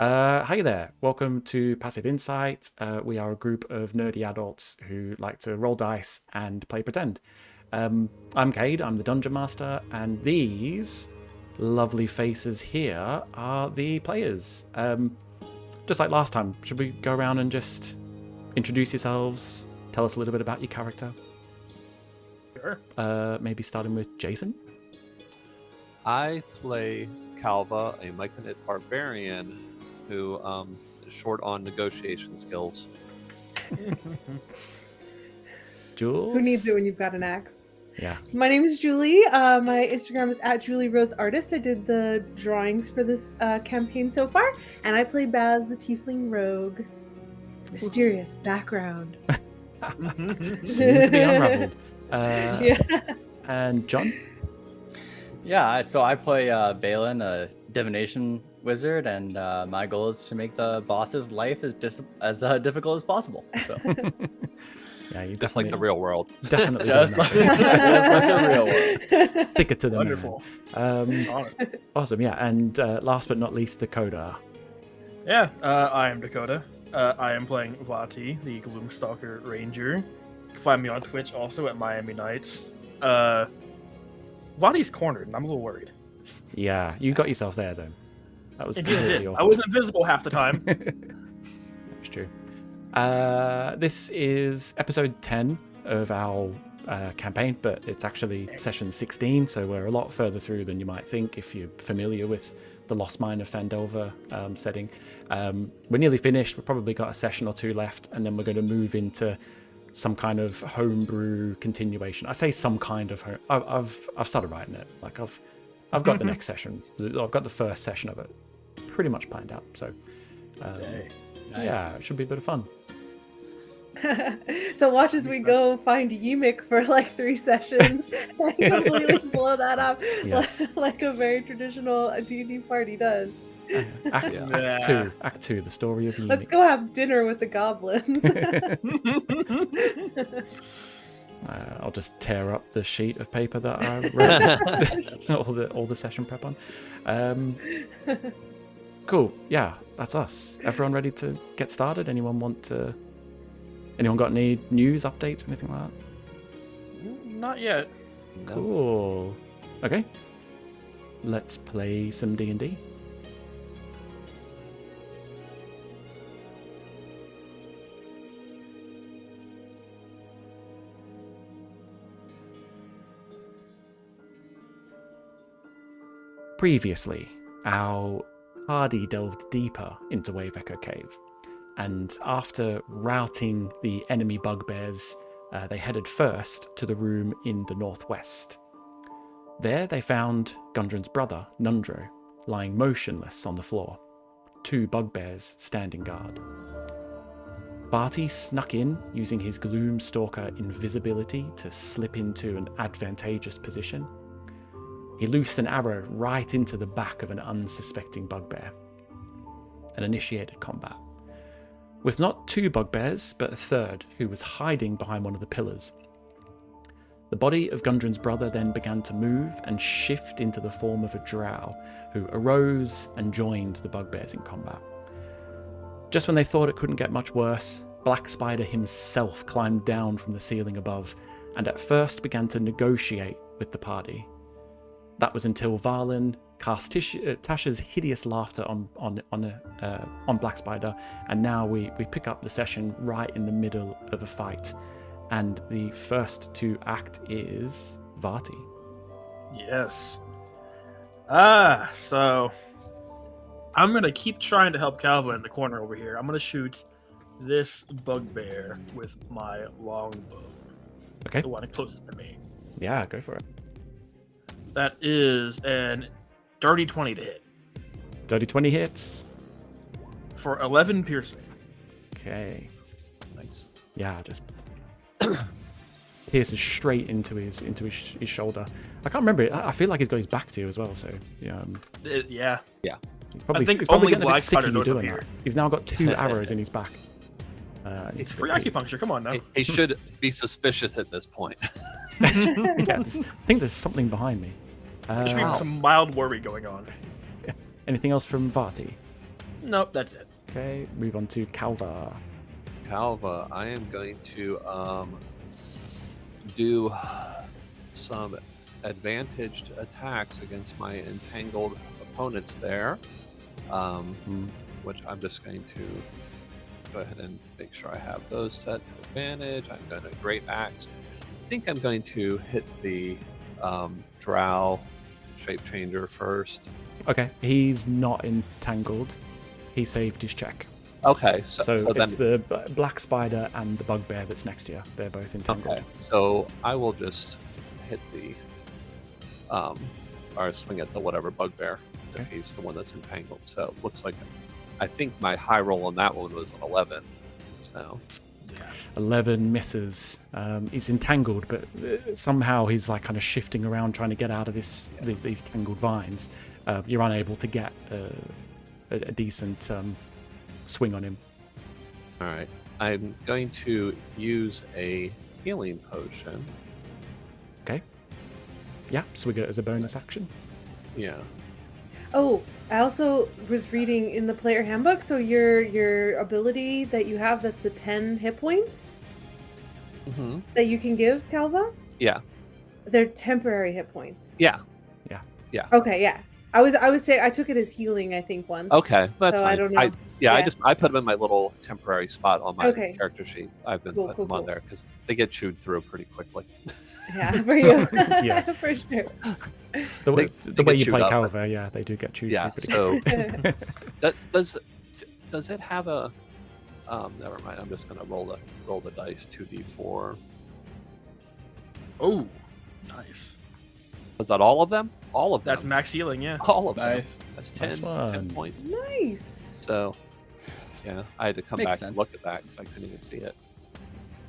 Hi there. Welcome to Passive Insight. We are a group of nerdy adults who like to roll dice and play pretend. I'm Cade, I'm the Dungeon Master, and these lovely faces here are the players. Just like last time, should we go around and just introduce yourselves, tell us a little bit about your character? Sure. Maybe starting with Jason? I play Calva, a Myconid barbarian who is short on negotiation skills. Jules? Who needs it when you've got an axe? Yeah. My name is Julie. My Instagram is @JulieRoseArtist. I did the drawings for this campaign so far, and I play Baz, the Tiefling Rogue. Mysterious background. Soon to be unraveled. Yeah. And John? Yeah, so I play Valen, a divination wizard, and my goal is to make the boss's life as difficult as possible. So. Yeah, you Just like the real world. Definitely. just, like, just like the real world. Stick it to the Wonderful. man. Awesome, yeah. And last but not least, Dakota. Yeah, I am Dakota. I am playing Vati, the Gloomstalker Ranger. You can find me on Twitch also at Miami Nights. Vati's cornered, and I'm a little worried. Yeah, you got yourself there then. That was completely I awful. was invisible half the time. That's true. This is episode 10 of our campaign, but it's actually session 16, so we're a lot further through than you might think if you're familiar with the Lost Mine of Phandelver setting. We're nearly finished. We've probably got a session or two left, and then we're going to move into some kind of homebrew continuation. I say some kind of I've started writing it. Like I've got the next session. I've got the first session of it pretty much planned out. So yeah, it should be a bit of fun. So watch as we go find Yimik for like 3 sessions and completely blow that up Yes. like a very traditional D&D party does. Act 2, the story of Let's Yimik. go have dinner with the goblins. I'll just tear up the sheet of paper that I wrote all the session prep on. Cool. Yeah, that's us. Everyone ready to get started? Anyone got any news, updates, or anything like that? Not yet. Cool. Okay. Let's play some D&D. Previously, our party delved deeper into Wave Echo Cave, and after routing the enemy bugbears, they headed first to the room in the northwest. There they found Gundren's brother, Nundro, lying motionless on the floor, 2 bugbears standing guard. Barty snuck in using his Gloomstalker invisibility to slip into an advantageous position. He loosed an arrow right into the back of an unsuspecting bugbear and initiated combat, with not 2 bugbears, but a third who was hiding behind one of the pillars. The body of Gundren's brother then began to move and shift into the form of a drow, who arose and joined the bugbears in combat. Just when they thought it couldn't get much worse, Black Spider himself climbed down from the ceiling above and at first began to negotiate with the party. That was until Valen cast Tasha's hideous laughter on Black Spider, and now we pick up the session right in the middle of a fight, and the first to act is Vati. Yes. So I'm gonna keep trying to help Calvin in the corner over here. I'm gonna shoot this bugbear with my longbow. Okay. The one closest to me. Yeah, go for it. That is an dirty 20 to hit Dirty 20 hits. for 11 piercing. Okay. Nice. Yeah, just pierces straight into his shoulder. I can't remember. I feel like he's got his back to you as well. So yeah, Yeah. he's probably, I think he's probably only getting a bit Black sick Spider of you knows up doing here. that. He's now got 2 arrows in his back. It's free acupuncture. Come on now. He should be suspicious at this point. Yeah, I think there's something behind me. There should be some mild worry going on. Anything else from Vati? Nope, that's it. Okay, move on to Calva. Calva, I am going to do some advantaged attacks against my entangled opponents there, which I'm just going to go ahead and make sure I have those set to advantage. I'm going to Great Axe. I think I'm going to hit the Drow Shape Changer first. Okay, he's not entangled. He saved his check. Okay, So then, it's the black spider and the bugbear that's next to you. They're both entangled. okay, so I will just hit the or swing at the whatever bugbear if Okay. he's the one that's entangled. So it looks like I think my high roll on that one was an 11. So 11 misses. He's entangled, but somehow he's like kind of shifting around trying to get out of these tangled vines. You're unable to get a decent swing on him. all right, I'm going to use a healing potion. Okay. Yeah, swig it as a bonus action. Yeah. Oh, I also was reading in the player handbook. So your ability that you have, that's the 10 hit points Mm-hmm. that you can give Calva. Yeah. They're temporary hit points. Yeah. Okay, yeah. I was saying I took it as healing, I think, once. Okay, that's So fine. I don't know. I put them in my little temporary spot on my Okay. character sheet. I've been Cool, putting them on cool. there because they get chewed through pretty quickly. Yeah, for you. Yeah. For sure. The way, They the way get you chewed play up. Calva, yeah, they do get chewed Yeah. through pretty So does it have a? Never mind. I'm just gonna roll the dice 2d4. Oh, nice. Was that all of them? All of them. That's max healing, yeah. all of Nice. them. That's Nice 10 one. points. Nice. So yeah, I had to come Makes back sense. and look at that because I couldn't even see it.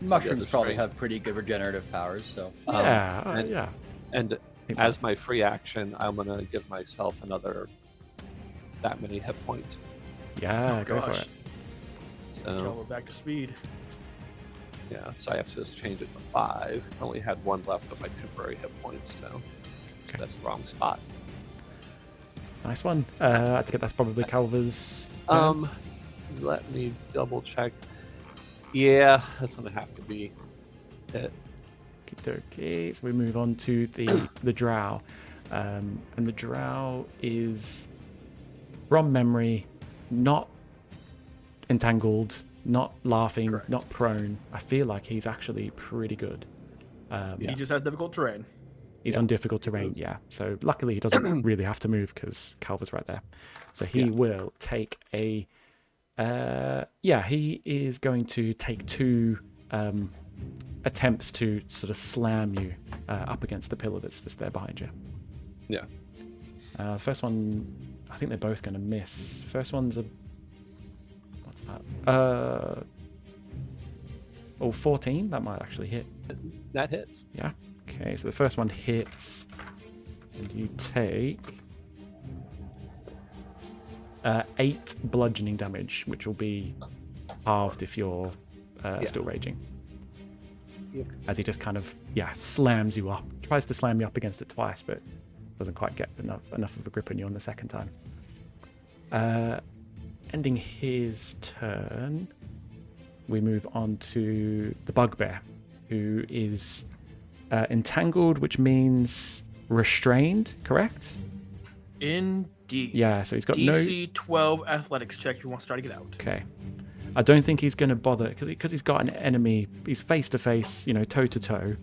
Mushrooms other probably strength. have pretty good regenerative powers, so Yeah, and- yeah. And I think as my free action, I'm gonna give myself another that many hit points. yeah, go for Gosh. it. So So we're back to speed. yeah, so I have to just change it to 5. I only had 1 left of my temporary hit points, so Okay. that's the wrong spot. Nice one. I take it that's probably Calva's. turn. Let me double check. Yeah, that's gonna have to be it. Okay, so we move on to the drow, and the drow is, from memory, not entangled, not laughing, Correct. not prone. I feel like he's actually pretty good. He just has difficult terrain. He's Yeah. on difficult terrain, yeah. So luckily he doesn't really have to move because Calva's right there. So he will take a. He is going to take 2 attempts to sort of slam you up against the pillar that's just there behind you. Yeah. First one, I think they're both going to miss. First one's a. What's that? 14. That might actually hit. That hits. Yeah. Okay, so the first one hits, and you take 8 bludgeoning damage, which will be halved if you're still raging. Yep. As he just kind of slams you up, tries to slam you up against it twice, but doesn't quite get enough of a grip on you on the second time. Ending his turn, we move on to the bugbear, who is entangled, which means restrained, correct? Indeed. Yeah, so he's got no... DC 12 athletics check if he wants to try to get out. Okay. I don't think he's going to bother, because he's got an enemy, he's face-to-face, toe-to-toe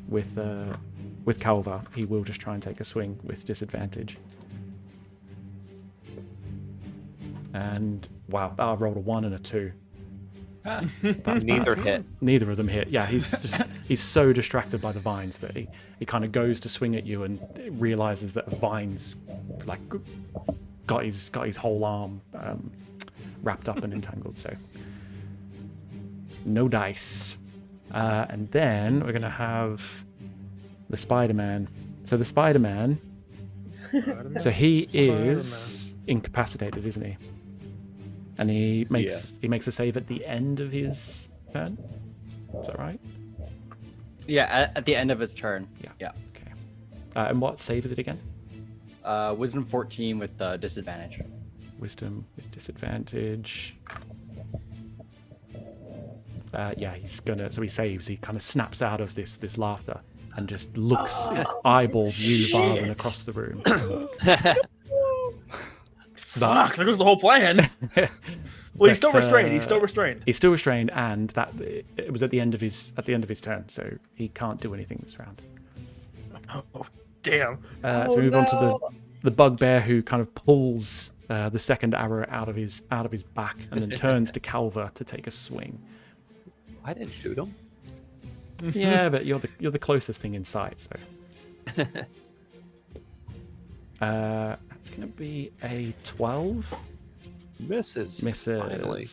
with Calva. He will just try and take a swing with disadvantage. And, wow, I rolled a 1 and a 2. That's Neither bad. hit. Neither of them hit. Yeah, he's so distracted by the vines that he kind of goes to swing at you and realizes that a vine's like got his whole arm wrapped up and entangled. So no dice. And then we're gonna have the Spider-Man. So the Spider-Man. So he is incapacitated, isn't he? And he makes a save at the end of his turn. Is that right? yeah, at the end of its turn. Yeah. Okay. And what save is it again? Wisdom 14 with disadvantage. wisdom with disadvantage. Yeah, he's gonna. So he saves. He kind of snaps out of this laughter and just looks, eyeballs you, Varlin, across the room. Fuck! There goes the whole plan. Well, he's still restrained. He's still restrained. He's still restrained, and that it was at the end of his turn, so he can't do anything this round. Oh, damn. So we move on to the bugbear, who kind of pulls the second arrow out of his back, and then turns to Calva to take a swing. I didn't shoot him. Yeah, but you're the closest thing in sight, so. That's gonna be a 12. Misses. Finally.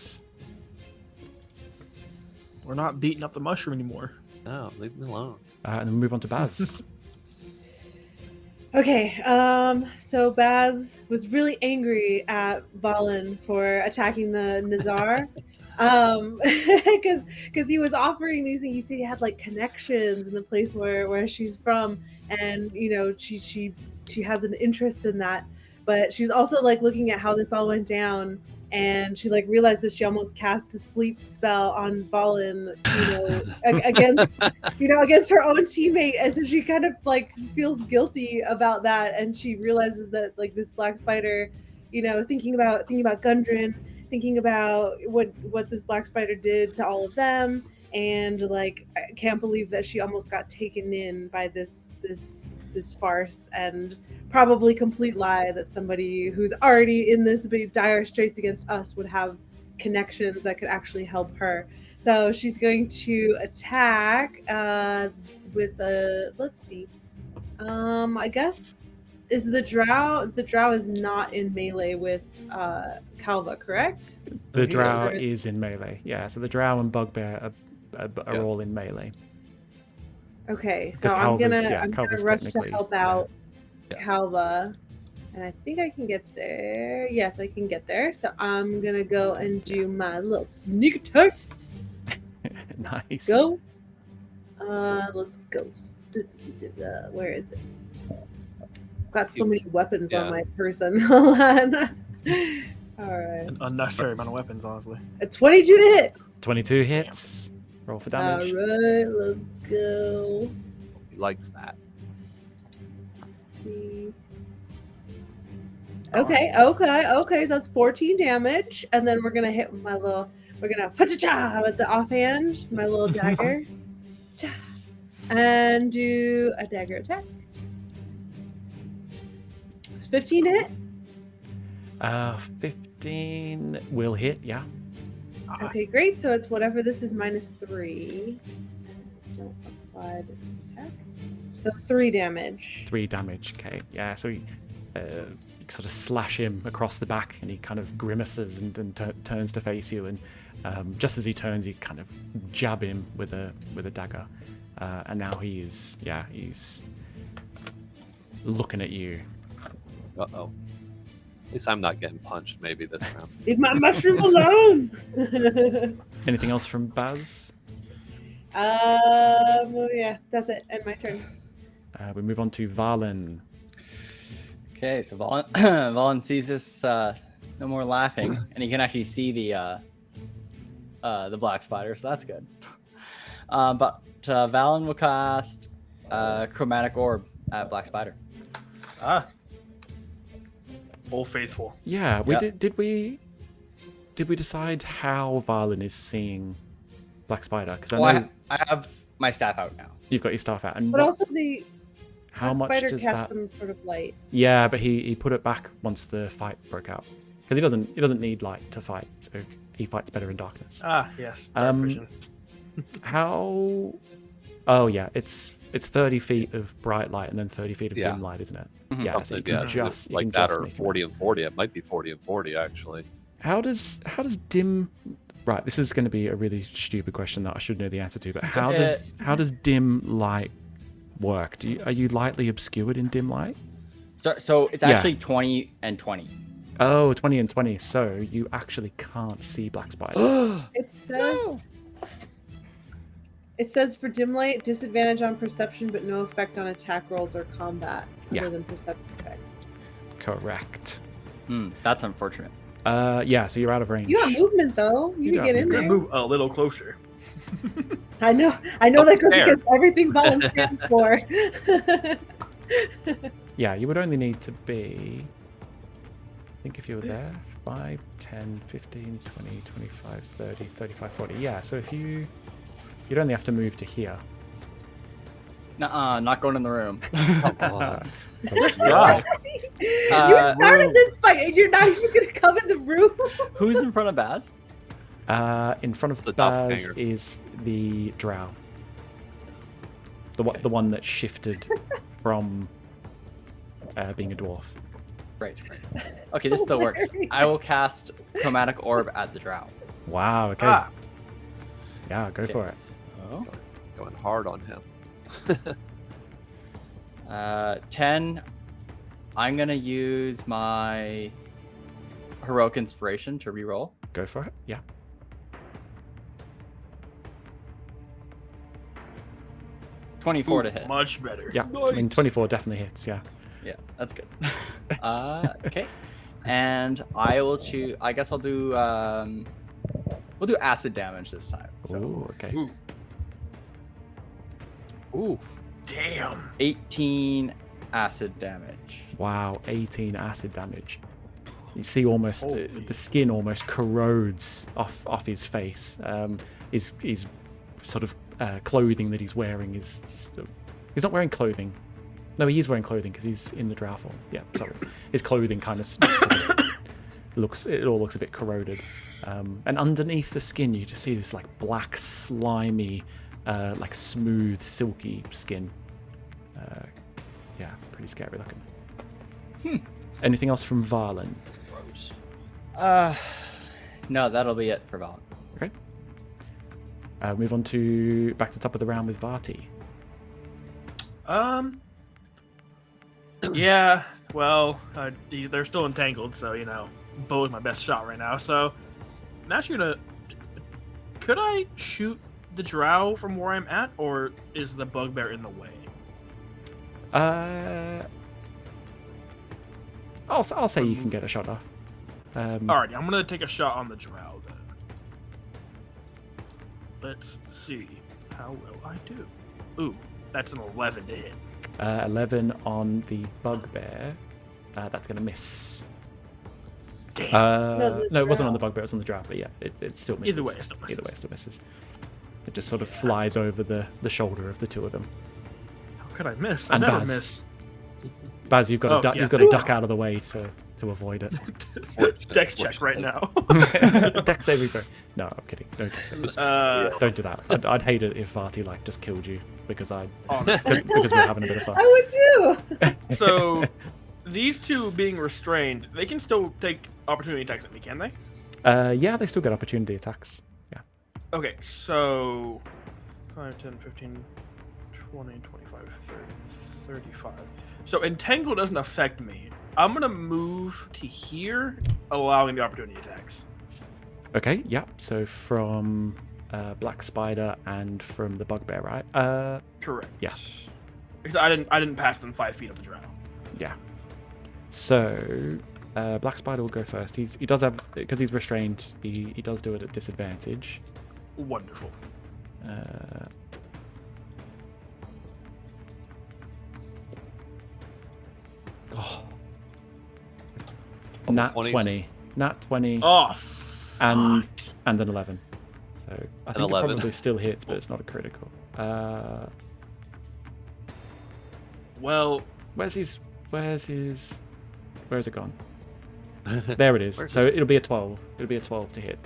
We're not beating up the mushroom anymore. No, leave me alone. And then we move on to Baz. Okay, so Baz was really angry at Valen for attacking the Nazar. Because he was offering these things. He had like connections in the place where she's from, and you know she has an interest in that, but she's also like looking at how this all went down, and she like realized that she almost cast a sleep spell on Valen, against her own teammate, and so she kind of like feels guilty about that, and she realizes that like this black spider, thinking about Gundren, thinking about what this black spider did to all of them, and like I can't believe that she almost got taken in by this farce and probably complete lie that somebody who's already in this big dire straits against us would have connections that could actually help her. So she's going to attack with the, let's see, I guess is the drow is not in melee with Calva, correct? The drow is in melee, yeah. So the drow and bugbear are all in melee. Okay, so I'm gonna rush to help out Calva, and I think I can get there. Yes, I can get there. So I'm gonna go and do my little sneak attack. Nice. Go. Let's go. Where is it? Got so many weapons on my person. Hold on. All right. An unnecessary amount of weapons, honestly. A 22 to hit. 22 hits. Roll for damage. All right, let's go. He likes that. Let's see. Okay. That's 14 damage, and then we're gonna hit with my little. We're gonna pa-cha-cha with the offhand, my little dagger, and do a dagger attack. 15 hit? 15 will hit, yeah. Okay, great. So it's whatever this is -3. Don't apply this attack. So 3 damage. 3 damage, okay. Yeah, so you sort of slash him across the back, and he kind of grimaces and turns to face you. And just as he turns, you kind of jab him with a dagger. And now he's looking at you. Uh-oh. At least I'm not getting punched maybe this round. Leave my mushroom alone! Anything else from Baz? Yeah, that's it. End my turn. We move on to Valen. Okay, so Valen sees this, no more laughing, and he can actually see the black spider, so that's good. But Valen will cast Chromatic Orb at Black Spider. Old faithful. Yeah, did we decide how Valen is seeing Black Spider? Because I have my staff out now. You've got your staff out, and but also the how much spider does cast that? some sort of light. Yeah, but he put it back once the fight broke out, because he doesn't need light to fight, so he fights better in darkness. Yes. How? Oh yeah, it's 30 feet of bright light and then 30 feet of dim light, isn't it? Mm-hmm. Yeah, so you can just like that, or 40 and 40. It might be 40 and 40 actually. How does dim? Right, this is going to be a really stupid question that I should know the answer to. But how does dim light work? Are you lightly obscured in dim light? So it's actually 20 and 20. Oh, 20 and 20. So you actually can't see Black Spider. It says. No. It says for dim light, disadvantage on perception, but no effect on attack rolls or combat, other than perception effects. Correct. That's unfortunate. Yeah, so you're out of range. You have movement though. You You do can have get in You're there. gonna move a little closer. I know that goes Upstairs. against everything Valen stands for. Yeah, you would only need to be, I think if you were there, 5, 10, 15, 20, 25, 30, 35, 40. Yeah, so if you'd only have to move to here. Nuh-uh, not going in the room. Come on. Right. You started this fight and you're not even gonna come in the room. Who's in front of Baz? In front of The Baz doppelganger. is the drow. The one that shifted from being a dwarf. Right. Okay, this still works. I will cast Chromatic Orb at the drow. Wow, okay. Ah, Yeah, go for it. So, Going hard on him. 10. I'm gonna use my Heroic Inspiration to reroll. Go for it. Yeah. 24 to hit. much better. Yeah. I mean, 24 definitely hits, yeah. Yeah, that's good. Okay. And I will choose. I guess I'll do. We'll do acid damage this time. So Ooh, okay. Ooh, Oof. damn. 18 acid damage. Wow, 18 acid damage. You see almost Holy. the skin almost corrodes off his face. His sort of clothing that he's wearing is he's not wearing clothing. No, he is wearing clothing because he's in the drow form. Yeah, sorry. His clothing kind of sort of it all looks a bit corroded. And underneath the skin, you just see this like black, slimy, like smooth, silky skin. Yeah, pretty scary looking. Anything else from Valen? Gross. No, that'll be it for Val. Okay. Move on to back to the top of the round with Vati. Yeah, well, they're still entangled, so, bow is my best shot right now. So, I'm actually gonna... Could I shoot the drow from where I'm at, or is the bugbear in the way? I'll say you can get a shot off. Alright, I'm gonna take a shot on the drow, then. Let's see how will I do. Ooh, that's an 11 to hit. 11 on the bugbear. That's going to miss. Damn. No, it wasn't on the drow. bugbear, it was on the drow, but yeah, it still misses. Either way, it still misses. Either way, it still misses. It just sort of flies over the shoulder of the two of them. How could I miss? And I never Baz. miss. Baz, you've got to Oh, duck. yeah, You've got to thank duck out of the way to avoid it. Dex check right now. Dex saving throw. No, I'm kidding. No dex saving throw. Don't do that. I'd hate it if Vati just killed you because honestly. because we're having a bit of fun. I would too. So, these two being restrained, they can still take opportunity attacks at me, can they? Yeah, they still get opportunity attacks. Yeah. Okay, so 5, 10, 15, 20, 25, 30, 35. So Entangle doesn't affect me. I'm going to move to here, allowing the opportunity attacks. Okay, yeah. So from Black Spider and from the Bugbear, right? Correct. Yeah. Because I didn't pass them 5 feet of the drow. Yeah. So Black Spider will go first. He does have, because he's restrained, he does do it at disadvantage. Wonderful. Nat 20s. 20. Nat 20 Oh, and fuck. and an 11. So I think 11. it probably still hits, but it's not a critical. Well, Where's it gone? There it is. Where's So his- it'll be a 12. It'll be a 12 to hit.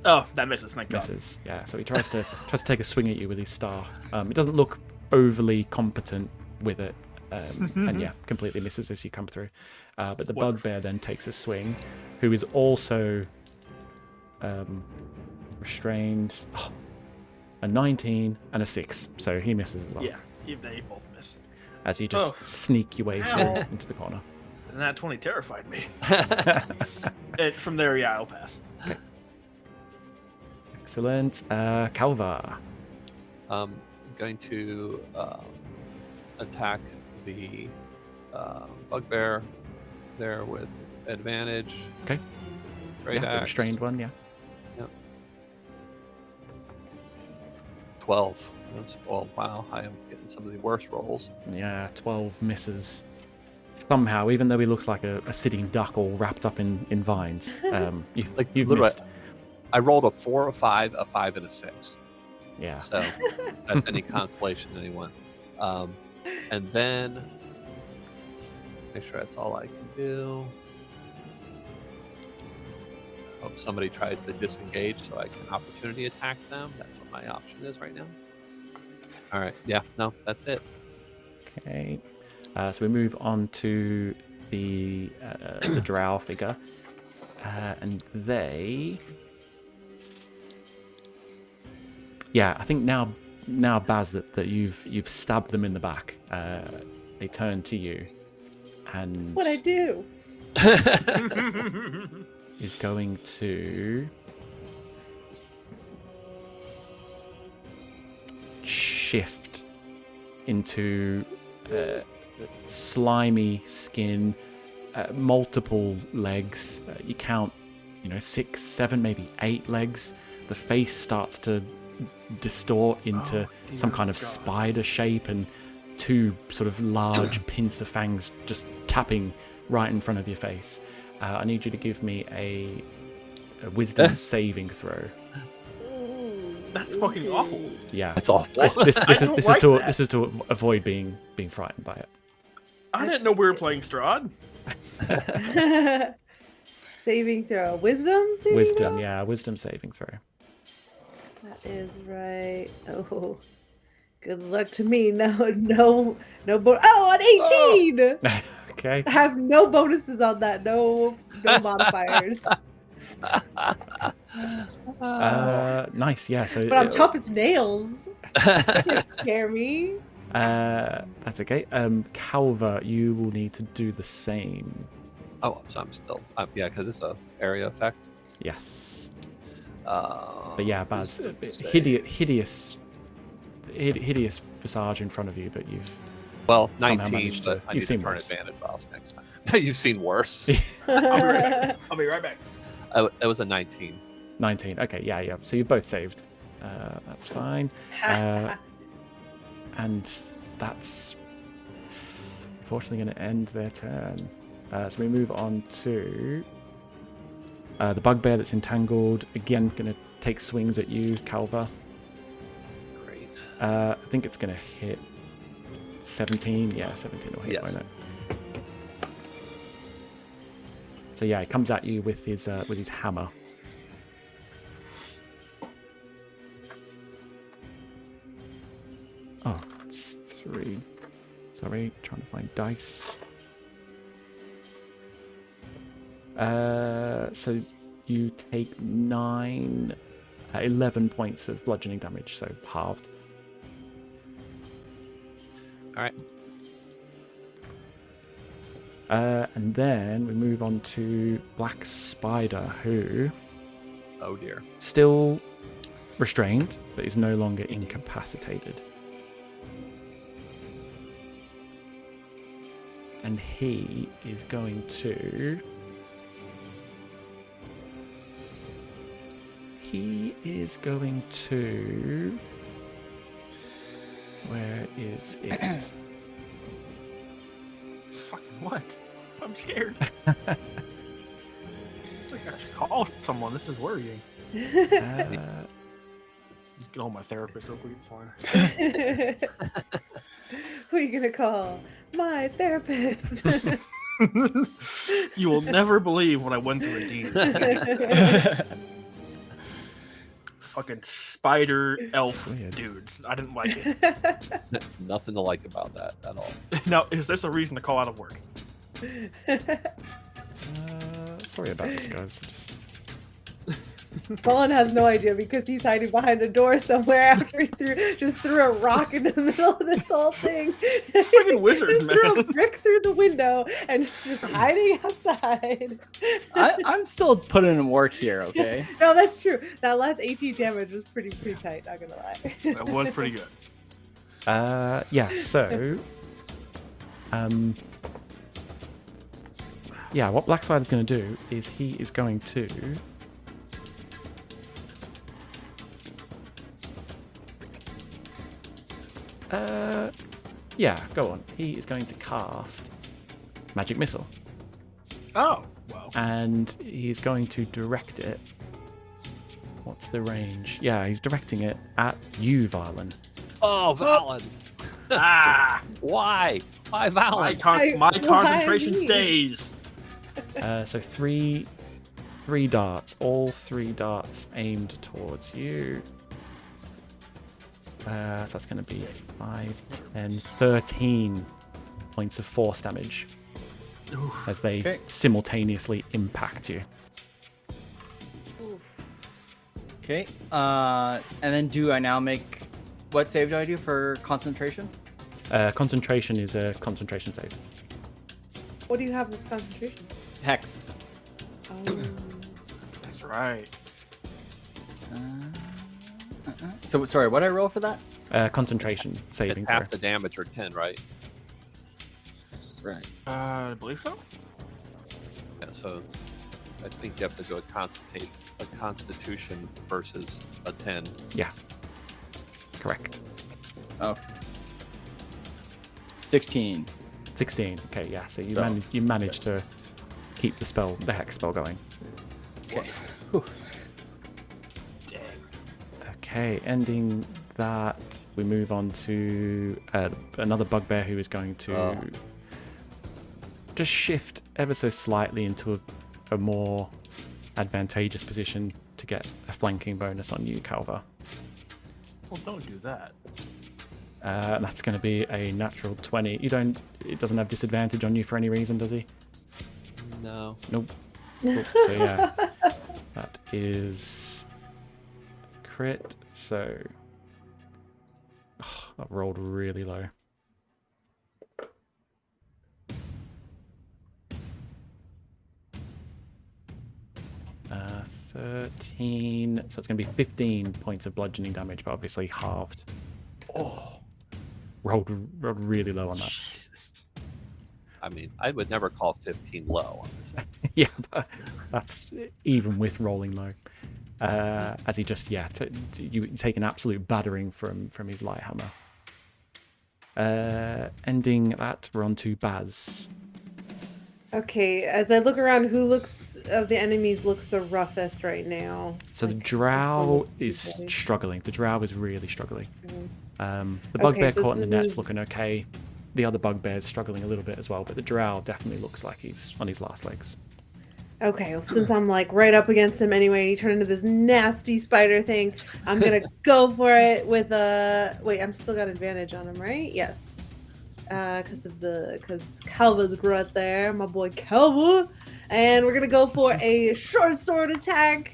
oh, that misses, thank God. Misses. Yeah. So he tries to take a swing at you with his star. It doesn't look overly competent with it, and yeah, completely misses as you come through. But the Wonderful. bugbear then takes a swing, who is also restrained. Oh, a 19 and a 6, so he misses as well. Yeah, they both miss. As you just Oh. sneak your way Ow. into the corner. And that 20 terrified me. From there, yeah, I'll pass. Excellent. Calvar. I'm going to attack the bugbear there with advantage. Okay. Great The axe. restrained one, yeah. 12. Oh, wow. I am getting some of the worst rolls. Yeah, 12 misses. Somehow, even though he looks like a sitting duck all wrapped up in vines, you've Literally, missed. I rolled a 4, a 5, a 5, and a 6. Yeah. So that's any consolation to anyone. And then make sure that's all I can do. Hope somebody tries to disengage so I can opportunity attack them. That's what my option is right now. All right. Yeah. No, that's it. Okay. So we move on to the drow figure, and they. Yeah, I think now Baz, that you've stabbed them in the back. They turn to you, and That's what I do. is going to shift into the slimy skin, multiple legs. You count, 6, 7, maybe 8 legs. The face starts to distort into some kind of spider shape, and 2 sort of large pincer fangs just tapping right in front of your face. I need you to give me a wisdom saving throw. That's fucking awful. Yeah, That's awful. This don't is like to that. this is to avoid being frightened by it. I didn't know we were playing Strahd. Saving throw. Wisdom saving Wisdom, throw? yeah, wisdom saving throw. That is right. Oh, good luck to me. No bonus. Oh, an 18! Okay. I have no bonuses on that. No modifiers. Nice, yeah. So, But on top, it's nails. That can't scare me. that's okay. Calva, you will need to do the same. Oh, so I'm still. Yeah, because it's a area effect. Yes. But yeah, Baz, wisdom hideous visage in front of you, but you've Well, somehow 19, managed to- but I you've need seen to turn worse. advantage off next time. You've seen worse. I'll be right back. It was a 19. 19. Okay, yeah. So you both saved. That's fine. And that's unfortunately going to end their turn. So we move on to the bugbear that's entangled. Again, going to take swings at you, Calva. Great. I think it's going to hit 17. Yeah, 17 will hit, Yes. won't it? So yeah, he comes at you with his hammer. Oh, it's 3. Sorry, trying to find dice. So you take 11 points of bludgeoning damage, so halved. All right. And then we move on to Black Spider, who Oh dear. still restrained, but is no longer incapacitated. And he is going to... Where is it? Fucking what? I'm scared. I think I should call someone. This is worrying. Uh, Get on my therapist real quick. It's fine. Who are you gonna call? My therapist. You will never believe what I went through at D&D. Fucking spider elf Weird. dudes. I didn't like it. Nothing to like about that at all. Now, is this a reason to call out of work? sorry about this, guys. Just... Colin has no idea because he's hiding behind a door somewhere after he just threw a rock into the middle of this whole thing. Fucking wizards, Just threw a man. brick through the window and is just hiding outside. I'm still putting in work here, okay? No, that's true. That last 18 damage was pretty tight, not gonna lie. That was pretty good. Yeah, so... yeah, what Black Spider's going to do is he is going to... yeah, go on. He is going to cast Magic Missile. Oh, well. And he's going to direct it. What's the range? Yeah, he's directing it at you, Valen. Oh, Valen. Ah! Why? Why Valen? My Why concentration me? stays. So three darts. All 3 darts aimed towards you. So that's going to be 5, 10, 13 points of force damage as they simultaneously impact you. Okay. And then do I now make... What save do I do for concentration? Concentration is a concentration save. What do you have this concentration? Hex. Oh. That's right. So, sorry, what did I roll for that? Concentration saving It's throw. half the damage or 10, right? Right. I believe so. Yeah, so I think you have to go a constitution versus a 10. Yeah. Correct. Oh. 16. 16. Okay, yeah. So So, you managed to keep the hex spell going. Okay. Whew. Dang. Okay, ending that, we move on to another bugbear who is going to just shift ever so slightly into a more advantageous position to get a flanking bonus on you, Calva. Well, don't do that. And that's going to be a natural 20. It doesn't have disadvantage on you for any reason, does he? No. Nope. Cool. So yeah, that is crit. So that rolled really low. Uh, 13. So it's going to be 15 points of bludgeoning damage, but obviously halved. Oh, rolled really low on that. Jesus. I mean, I would never call 15 low. Yeah, but that's even with rolling low. As he just you take an absolute battering from his light hammer. Ending that, we're on to Baz. Okay, as I look around, who of the enemies looks the roughest right now? So the Like, drow who looks is pretty struggling. The drow is really struggling. bad? The bugbear so caught in the this net's is- looking okay. The other bugbear's struggling a little bit as well, but the drow definitely looks like he's on his last legs. Okay, well, since I'm like right up against him anyway, and he turned into this nasty spider thing, I'm gonna go for it with a. Wait, I'm still got advantage on him, right? Yes, because Calva's right there, my boy Calva, and we're gonna go for a short sword attack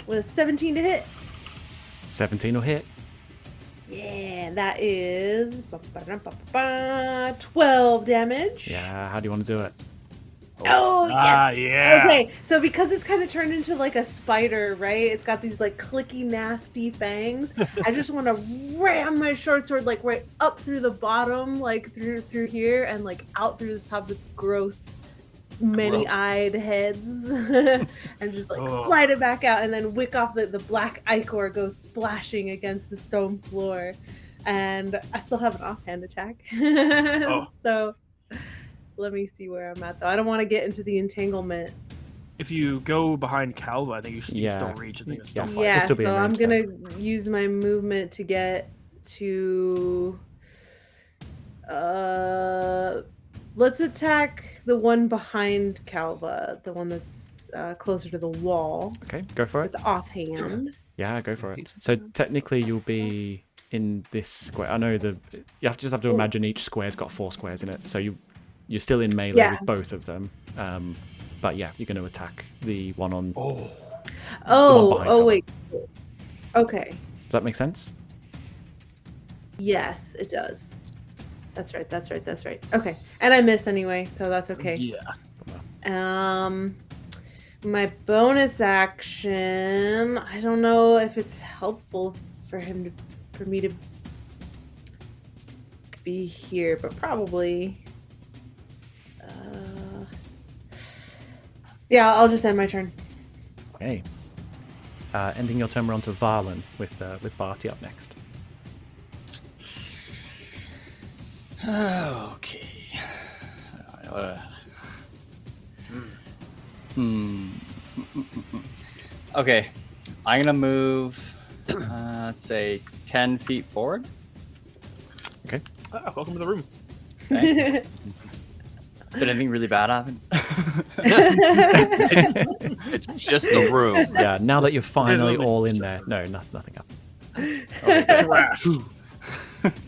with a 17 to hit. 17 will hit. Yeah, that is 12 damage. Yeah, how do you want to do it? Oh, yes. Ah, yeah. Okay, so because it's kind of turned into like a spider, right? It's got these like clicky, nasty fangs. I just want to ram my short sword like right up through the bottom, like through here, and like out through the top of its gross, many-eyed heads, and just like Ugh. slide it back out, and then wick off the black ichor goes splashing against the stone floor, and I still have an offhand attack. So. Let me see where I'm at, though. I don't want to get into the entanglement. If you go behind Calva, I think you Yeah. still reach. I think it's Yeah. still fine. Yeah, still be in so I'm range gonna use my movement to get to. Let's attack the one behind Calva, the one that's closer to the wall Okay, go for with it. the offhand. Yeah, go for it. So technically you'll be in this square. I know you just have to imagine each square's got 4 squares in it. So you're still in melee Yeah. with both of them. But yeah, you're going to attack the one on. Oh, Oh, behind Calva. wait. Okay. Does that make sense? Yes, it does. That's right. Okay. And I miss anyway, so that's okay. yeah. My bonus action, I don't know if it's helpful for me to be here, but probably Yeah, I'll just end my turn. Okay. Ending your turn, we're on to Varlin with Varty up next. Okay. Okay. I'm gonna move. Let's say 10 feet forward. Okay. Welcome to the room. Thanks. Did anything really bad happen? It's just a room. Yeah. Now that you're finally Literally all in just there, a- no, nothing up. Okay, good. Grass.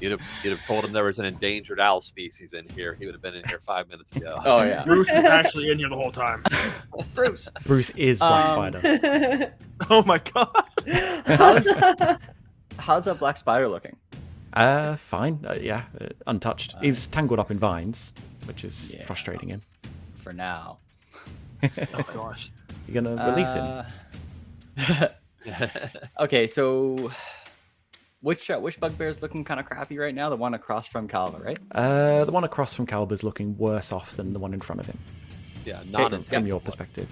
You'd have told him there was an endangered owl species in here. He would have been in here 5 minutes ago. Oh yeah. Bruce is actually in here the whole time. Bruce. Bruce is Black Um, Spider. Oh my god. How's that black spider looking? Fine. Yeah, untouched. He's tangled up in vines, which is Yeah. frustrating him. For now. Oh gosh. You're gonna release him. Okay, so which bugbear's looking kind of crappy right now? The one across from Calva, right? The one across from Calber's looking worse off than the one in front of him. Yeah, not from, in from your perspective.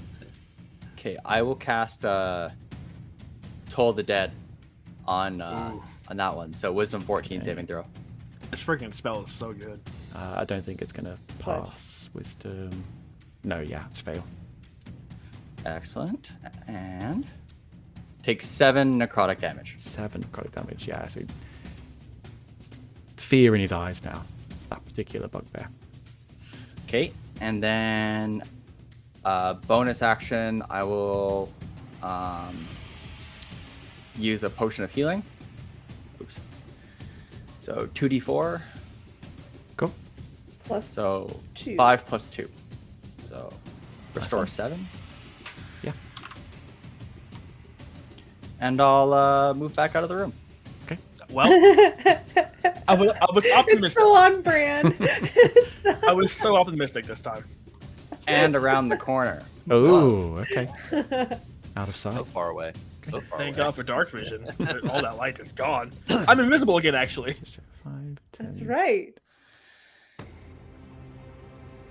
Okay, I will cast Toll the Dead on that one. So Wisdom 14 saving throw. This freaking spell is so good. I don't think it's gonna pass. Wisdom. No, yeah, it's fail. Excellent. And takes 7 necrotic damage. 7 necrotic damage. Yeah, so fear in his eyes now. That particular bugbear. Okay, and then bonus action, I will use a potion of healing. Oops. So 2d4. Cool. Plus So 2. 5 plus 2. So restore 7. Yeah. And I'll move back out of the room. Well, I was It's optimistic. so on brand. It's so- I was so optimistic this time. And around the corner. Oh, okay. Out of sight. so far away. So far Thank away. God for dark vision. All that light is gone. I'm invisible again, actually. 5, 10. That's right.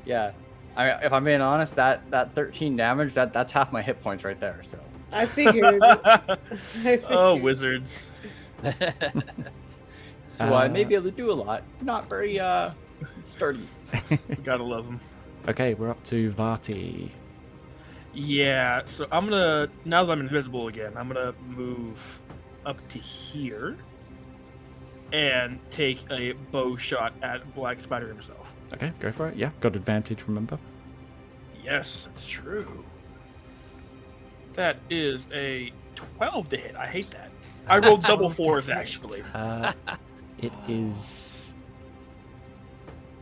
Yeah. If I'm being honest, that 13 damage, that's half my hit points right there. So I figured. I figured. Oh, wizards. so I may be able to do a lot. Not very sturdy. Gotta love them. Okay, we're up to Varty. Yeah, so I'm gonna, now that I'm invisible again, I'm gonna move up to here and take a bow shot at Black Spider himself. Okay, go for it. Yeah, got advantage, remember? Yes, that's true. That is a 12 to hit. I hate that. I rolled double 4s, actually. It is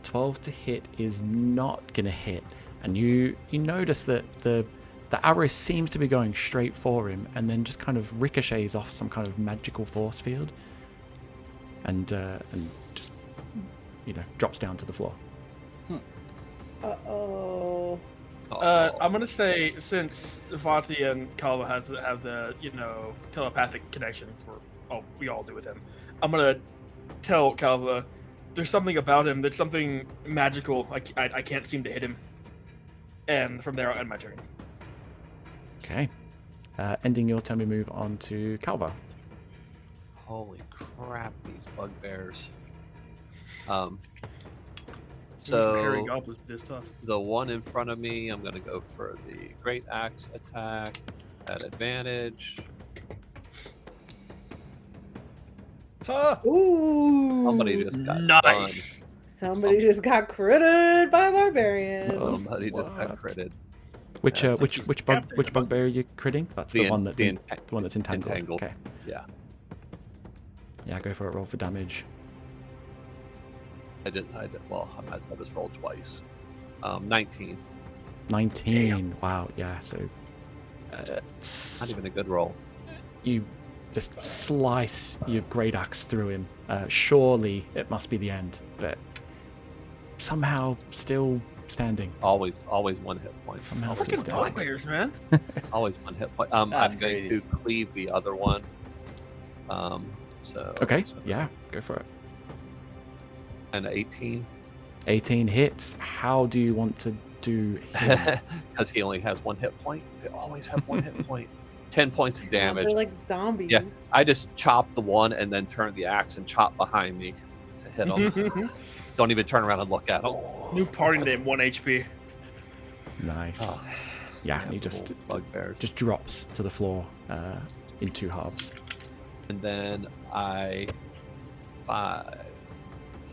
12 to hit is not gonna hit, and you notice that the arrow seems to be going straight for him, and then just kind of ricochets off some kind of magical force field, and just drops down to the floor. Uh-oh. I'm gonna say, since Vati and Kalva have the telepathic connection, we all do with him, I'm gonna tell Kalva there's something about him, there's something magical. I can't seem to hit him, and from there I'll end my turn. Okay. Ending your turn, we move on to Calva. Holy crap, these bugbears. Parry So goblins this tough. the one in front of me, I'm gonna go for the great axe attack at advantage. Ooh. Somebody just got Nice. Somebody just got critted by a barbarian. done. Somebody just got What? critted. Which Yeah, which bugbear are you critting? That's the one that's the one that's entangled. entangled. Okay. Yeah, Yeah, go for it. Roll for damage. I did. Well, I might as well just roll twice. 19. 19. Wow. Yeah. So Not even a good roll. you just slice your great axe through him. Surely it must be the end, but somehow still standing. Always one hit point. Somehow Always, still Fucking standing. bugbears, man. always one hit point. That's I'm going crazy. to cleave the other one. So Okay. so- Yeah. Go for it. And 18. 18 hits. How do you want to do him? Because he only has 1 hit point. They always have 1 hit point. 10 points of damage. They're like zombies. Yeah, I just chop the one and then turn the axe and chop behind me to hit him. Don't even turn around and look at him. New party name, 1 HP. Nice. Oh, yeah, and he just bugbears. just drops to the floor in 2 halves. And then 5,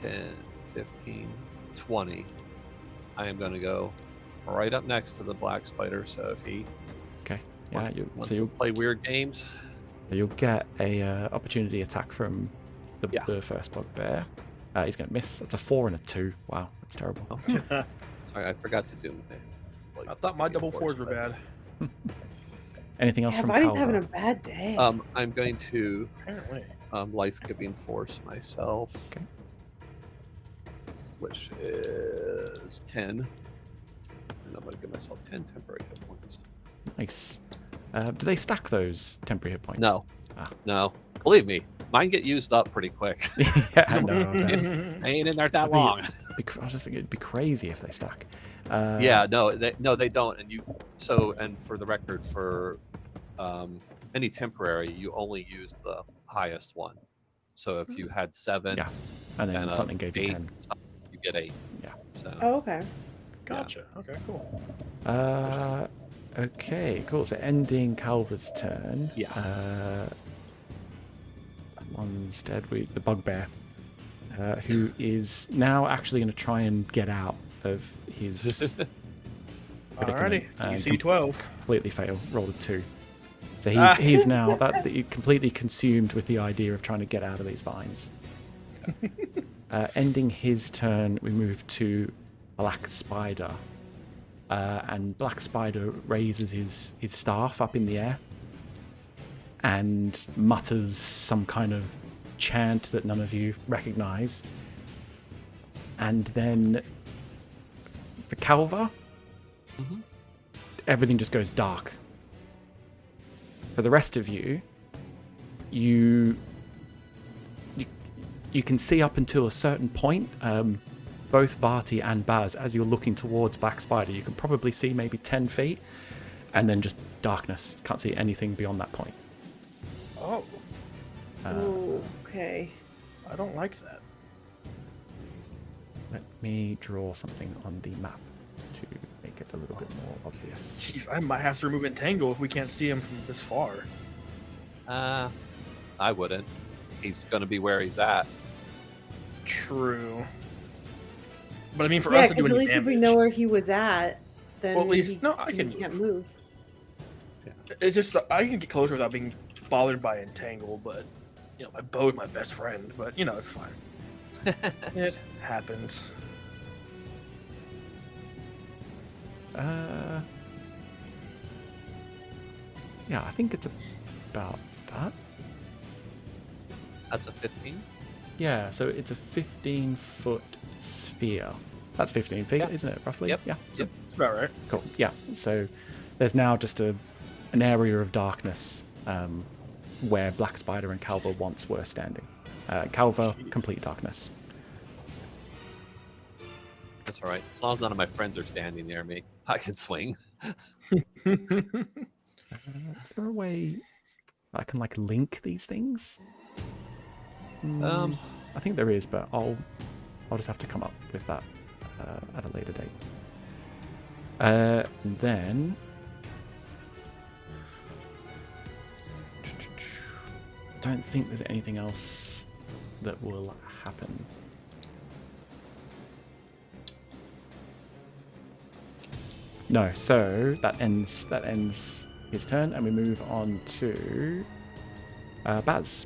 10, 15, 20. I am going to go right up next to the black spider. So if he wants to play weird games, you'll get a opportunity attack from the first bugbear. He's going to miss. That's a 4 and a 2. Wow, that's terrible. Oh. Sorry, I forgot to do. I thought my double 4s were bad. Anything else from Body's Calva? having a bad day. I'm going to Apparently. life-giving force myself, Okay. which is 10. And I'm going to give myself 10 temporary hit points. Nice. Do they stack those temporary hit points? No. No. Believe me, mine get used up pretty quick. Yeah, I know. I ain't in there that long. I was just thinking it'd be crazy if they stack. Yeah, no, they don't. And for the record, for any temporary, you only use the highest one. So if you had 7, and then something gave you 8, 10. you get 8. Yeah. So, Oh, okay. Gotcha. Okay, cool. Okay, cool. So ending Calva's turn. Yeah. One's dead. The bugbear, who is now actually going to try and get out of his predicament. Alrighty, UC 12. Completely fail. Rolled a 2. So he's now completely consumed with the idea of trying to get out of these vines. Ending his turn, we move to Black Spider. And Black Spider raises his staff up in the air and mutters some kind of chant that none of you recognize. And then for Calva, everything just goes dark. For the rest of you, you can see up until a certain point. Both Varti and Baz, as you're looking towards Black Spider, you can probably see maybe 10 feet, and then just darkness. Can't see anything beyond that point. Oh. Okay. I don't like that. Let me draw something on the map to make it a little bit more obvious. Jeez, I might have to remove Entangle if we can't see him from this far. I wouldn't. He's going to be where he's at. True. But I mean, for us to do at any least damage, if we know where he was at, then well, at least he can can't move. It's just I can get closer without being bothered by Entangle, but my bow is my best friend. But it's fine. It happens. Yeah, I think it's about that. That's a 15. Yeah, so it's a 15-foot sphere. That's 15 feet, isn't it, roughly? Yep. Yeah. Yep. That's about right. Cool. Yeah. So there's now just an area of darkness where Black Spider and Calva once were standing. Calva, complete darkness. That's all right. As long as none of my friends are standing near me, I can swing. Is there a way I can link these things? I think there is, but I'll just have to come up with that at a later date. Then don't think there's anything else that will happen. No, so that ends his turn, and we move on to Baz.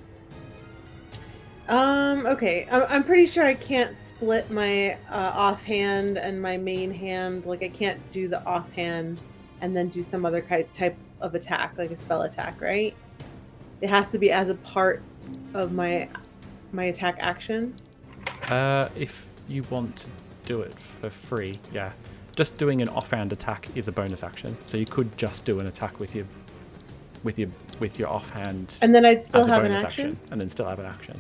Okay. I'm pretty sure I can't split my offhand and my main hand. Like, I can't do the offhand and then do some other type of attack, like a spell attack, right? It has to be as a part of my attack action. If you want to do it for free, yeah. Just doing an offhand attack is a bonus action, so you could just do an attack with your offhand, And then I'd still as a have an bonus action? and then still have an action.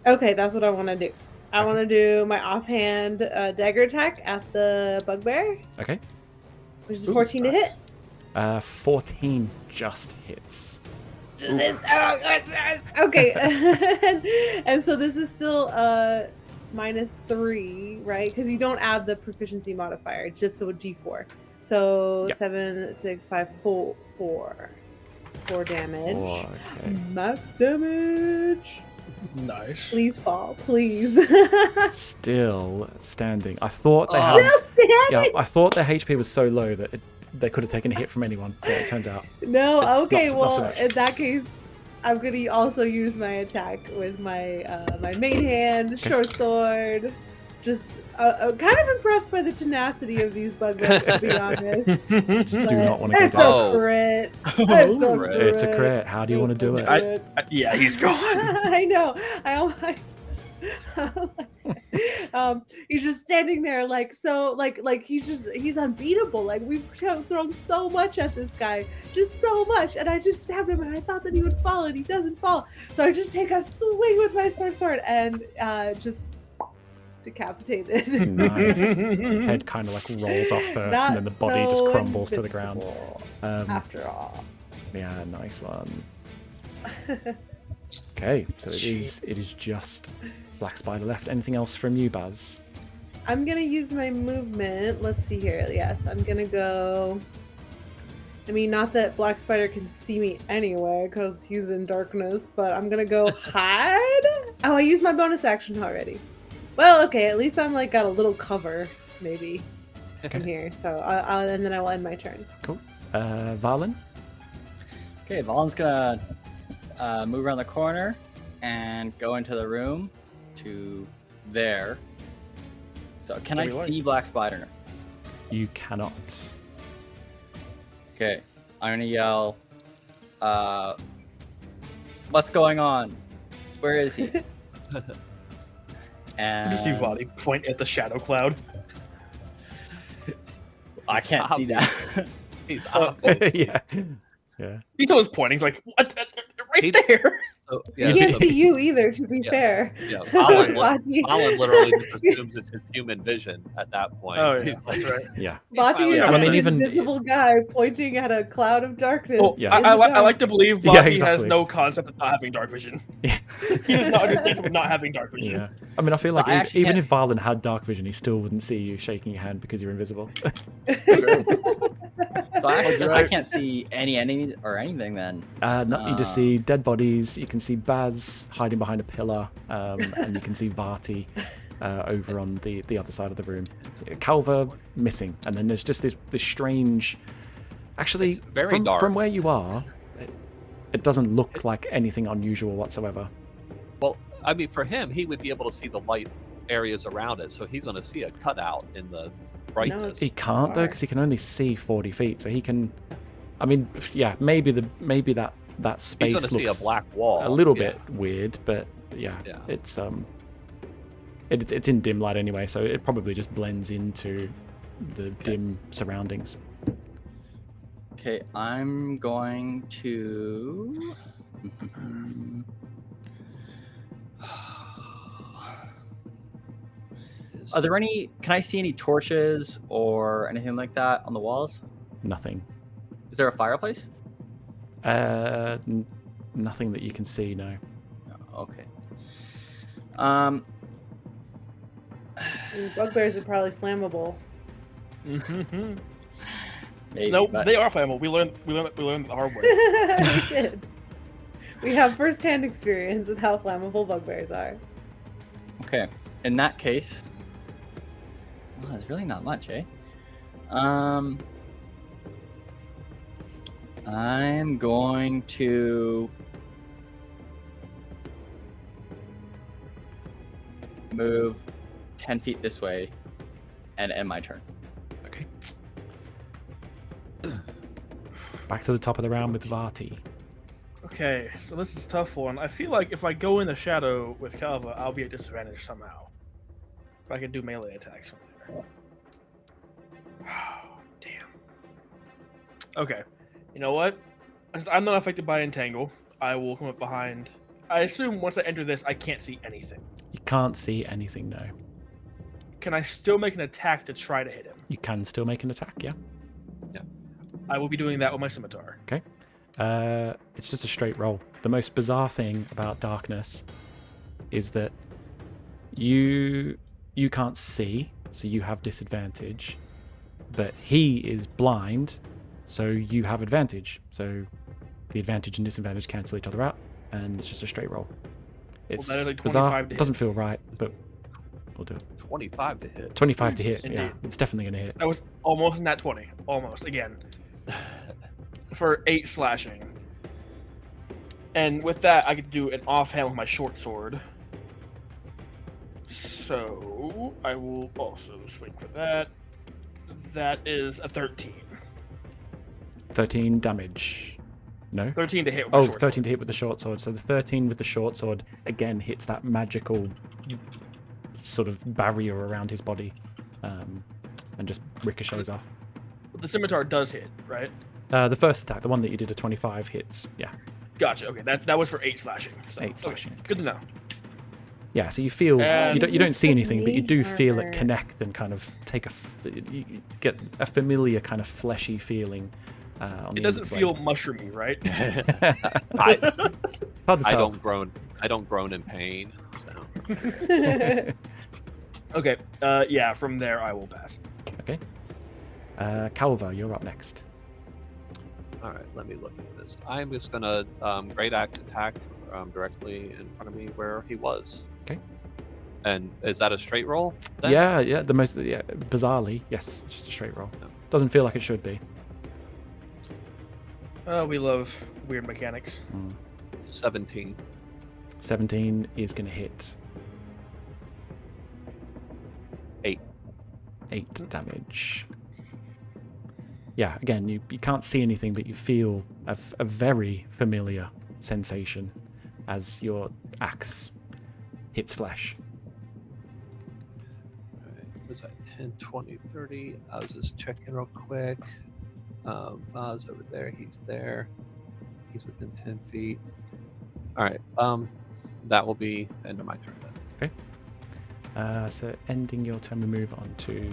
Okay, that's what I want to do. I want to do my offhand dagger attack at the bugbear, Okay. which is 14 to hit. 14 just hits. Just hits. Oh, yes. Okay. and so this is still -3, right? Because you don't add the proficiency modifier, just the D4. So Yep. 7, 6, 5, 4 damage. Okay. Max damage. Nice. Please fall, please. Still standing. I thought they Oh. had. Still standing. Yeah, I thought their HP was so low that they could have taken a hit from anyone. But it turns out. No, okay, Not so well, much. in that case, I'm gonna also use my attack with my my main hand, short sword. Just kind of impressed by the tenacity of these bugbears, to be honest. Just do not want to go It's down. a crit. It's a crit. crit. It's a crit. How do you want to do it? Yeah, he's gone. I know. He's just standing there like he's unbeatable. Like we've thrown so much at this guy, just so much, and I just stabbed him, and I thought that he would fall, and he doesn't fall. So I just take a swing with my sword and just decapitated. Nice. Head kind of like rolls off first, and then the body just crumbles to the ground. After all. Yeah, nice one. Okay, so it is just Black Spider left. Anything else from you, Baz? I'm gonna use my movement. Let's see here. Yes, I'm gonna go. I mean, not that Black Spider can see me anyway because he's in darkness, but I'm gonna go hide. Oh, I used my bonus action already. Well, okay, at least I'm like got a little cover maybe in here. So and then I will end my turn. Cool. Valen? Okay, Valen's gonna move around the corner and go into the room to there. So can I see Black Spider? You cannot. Okay, I'm gonna yell, what's going on? Where is he? And Just see Vadi point at the shadow cloud. I can't see that. He's up. Yeah. Yeah. He's always pointing. He's like, what? Right He- there. So, He yeah, can't so- see you either, to be Yeah. fair. yeah, Alan Vati. literally just assumes it's his human vision at that point. Oh, yeah, He's like, that's right. Yeah. Vati is Yeah, just I mean, an even- invisible guy pointing at a cloud of darkness. Oh, Yeah. in I the like dark. to believe Yeah, Vati has exactly. no concept of not having dark vision. Yeah. He does not understand with not having dark vision. Yeah. I mean, I feel So like I actually even can't if Valen had dark vision, he still wouldn't see you shaking your hand because you're invisible. So I can't see any enemies or anything then. No, you just see dead bodies. You can see Baz hiding behind a pillar, and you can see Vati over on the other side of the room. Calva missing, and then there's just this strange. Actually, It's very dark. from where you are, it doesn't look like anything unusual whatsoever. well, I mean, for him, he would be able to see the light areas around it, so he's going to see a cutout in the brightness. He can't though, because he can only see 40 feet. So he can. I mean, yeah, maybe that space he's going to see a looks black wall. a little Yeah. bit weird, but yeah, Yeah. it's it's in dim light anyway, so it probably just blends into the dim surroundings. Okay, I'm going to. Are there any? Can I see any torches or anything like that on the walls? Nothing. Is there a fireplace? Nothing that you can see. No. No, okay. Bugbears are probably flammable. Mm-hmm. Maybe. Nope, but- they are flammable. We learned the hard way. We did. We have first-hand experience with how flammable bugbears are. Okay. In that case, well, there's really not much, eh? I'm going to move 10 feet this way and end my turn. Okay. Back to the top of the round with Vati. Okay, so this is a tough one. I feel like if I go in the shadow with Calva, I'll be at disadvantage somehow. But I can do melee attacks from there. Oh, damn. Okay. You know what? Since I'm not affected by Entangle, I will come up behind. I assume once I enter this, I can't see anything. You can't see anything, no. Can I still make an attack to try to hit him? You can still make an attack, yeah. I will be doing that with my scimitar. It's just a straight roll. The most bizarre thing about darkness is that you can't see, so you have disadvantage, but he is blind, so you have advantage. So the advantage and disadvantage cancel each other out, and it's just a straight roll. It's that is like bizarre. 25 to It doesn't hit. feel right, but we'll do it. 25 to hit. 25 to hit. Yeah, Indeed. it's definitely gonna hit. I was almost in that 20. Almost again. For 8 slashing. And with that, I could do an offhand with my short sword. So I will also swing for that. That is a 13. 13 damage. No. 13 to hit with my Oh, short 13 sword. to hit with the short sword. So the 13 with the short sword again hits that magical sort of barrier around his body, and just ricochets off. The scimitar does hit, right? The first attack, the one that you did a 25 hits. Yeah, Gotcha. Okay, that was for 8 slashing. So, 8 okay, slashing. Good to know. Yeah. So you feel And- you don't see anything, but you do Mage feel it armor. connect and kind of take you get a familiar kind of fleshy feeling. On It the end doesn't of the feel mushroomy, right? I, blade. Hard to I tell. don't groan in pain. So Okay. Yeah. From there, I will pass. Okay. Calva, you're up next. all right, let me look at this. I'm just gonna great axe attack directly in front of me where he was. Okay. And is that a straight roll? then? Yeah. Bizarrely, yes, it's just a straight roll. Doesn't feel like it should be. We love weird mechanics. 17. 17 is going to hit. 8. 8 damage. Yeah, again, you can't see anything, but you feel a very familiar sensation as your axe hits flesh. All right, was that 10, 20, 30? I was just checking real quick. Baz over there. He's there. He's within 10 feet. All right. That will be end of my turn then. So ending your turn, we move on to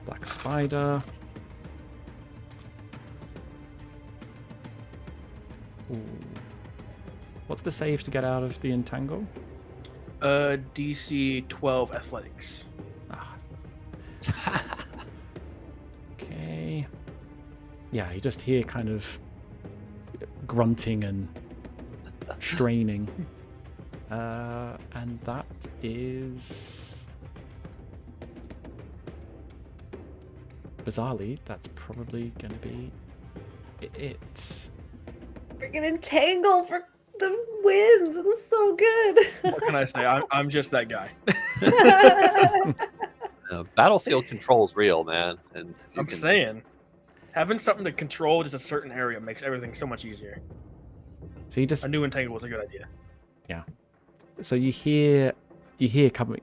Black Spider. Ooh. What's the save to get out of the entangle? DC 12 athletics. Okay. Yeah, you just hear kind of grunting and straining. And that is... Bizarrely, that's probably going to be it. Freaking entangle for the win. This is so good. What can I say? I'm just that guy. Battlefield control's real, man. And if you I'm can- saying, having something to control just a certain area makes everything so much easier. So you just... A new entangle was a good idea. So you hear coming,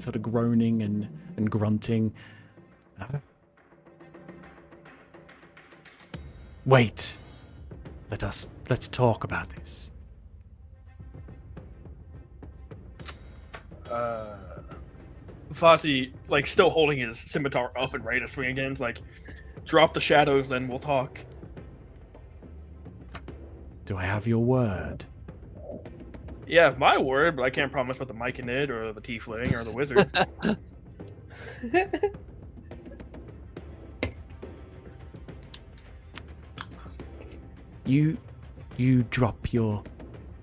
sort of groaning and grunting. Wait. Let's talk about this. Fati, like, still holding his scimitar up and ready to swing again, is like, drop the shadows, then we'll talk. Do I have your word? Yeah, my word, but I can't promise what the Myconid or the Tiefling or the Wizard. You drop your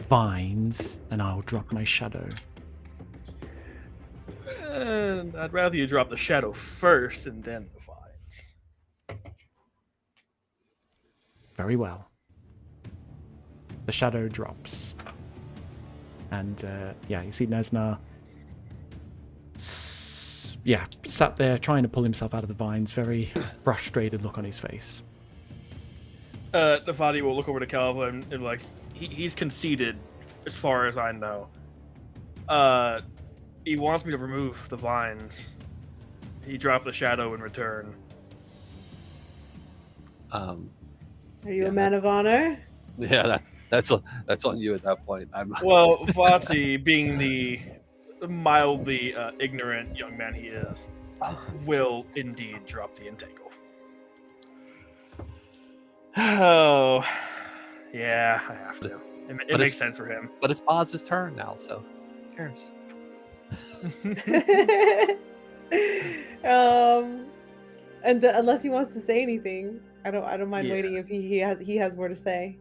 vines, and I'll drop my shadow. And I'd rather you drop the shadow first and then the vines. Very well. The shadow drops. And, you see Nesna... sat there trying to pull himself out of the vines, very frustrated look on his face. The Fati will look over to Calvin and like, he's conceded, as far as I know. He wants me to remove the vines. He dropped the shadow in return. Are you a man of honor? Yeah, that's on you at that point. I'm Well, Vati, being the mildly ignorant young man he is, will indeed drop the entangle. Oh, yeah, I have to. It But makes sense for him. but it's Boz's turn now, so who cares? And unless he wants to say anything, I don't mind Yeah. waiting if he has more to say.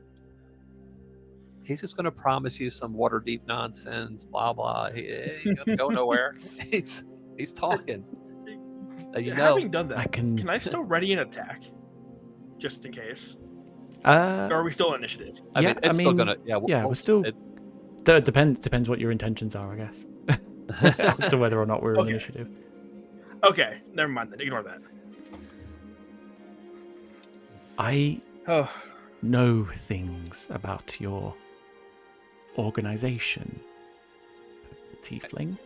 He's just gonna promise you some water deep nonsense, blah blah. He ain't gonna go nowhere. He's talking. You know, Having done that, I can- I still ready an attack, just in case? Or Uh, are we still on initiative? I mean, it's still gonna. Yeah, we're still. Depends what your intentions are, I guess, as to whether or not we're in Okay. initiative. Okay, never mind then. Ignore that. I Oh, know things about your organization, Tiefling.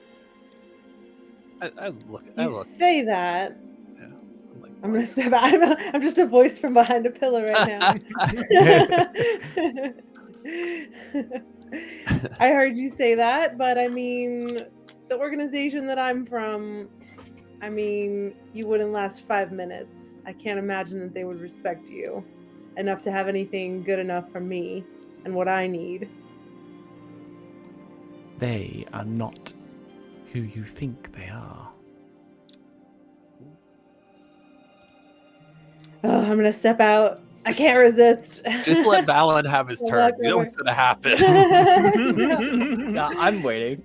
I look. You say that. Yeah, I'm like, I'm gonna step out. I'm just a voice from behind a pillar right now. I heard you say that, but I mean, the organization that I'm from, I mean, you wouldn't last 5 minutes. I can't imagine that they would respect you enough to have anything good enough for me and what I need. They are not who you think they are. Oh, I'm gonna step out. I can't resist. just let Valen have his I'll turn. walk You know over. what's gonna happen. Yeah, I'm waiting.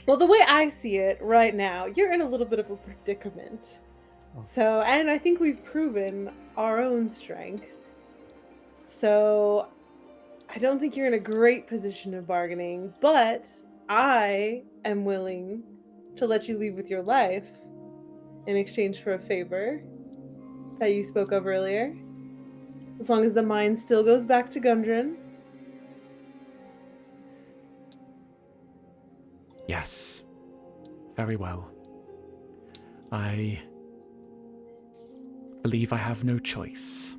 Well, the way I see it right now, you're in a little bit of a predicament. So, and I think we've proven our own strength. So, I don't think you're in a great position of bargaining, but I am willing to let you leave with your life in exchange for a favor that you spoke of earlier. As long as the mine still goes back to Gundren. Yes. Very well. I believe I have no choice.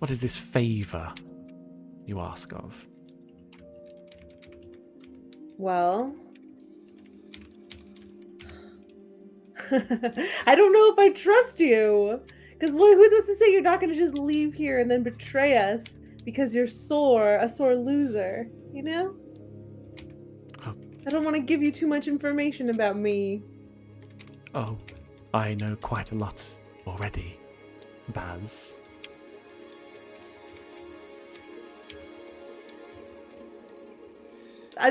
What is this favor you ask of? Well, I don't know if I trust you. Because who's supposed to say you're not going to just leave here and then betray us because you're a sore loser, you know? Oh. I don't want to give you too much information about me. Oh, I know quite a lot already, Baz.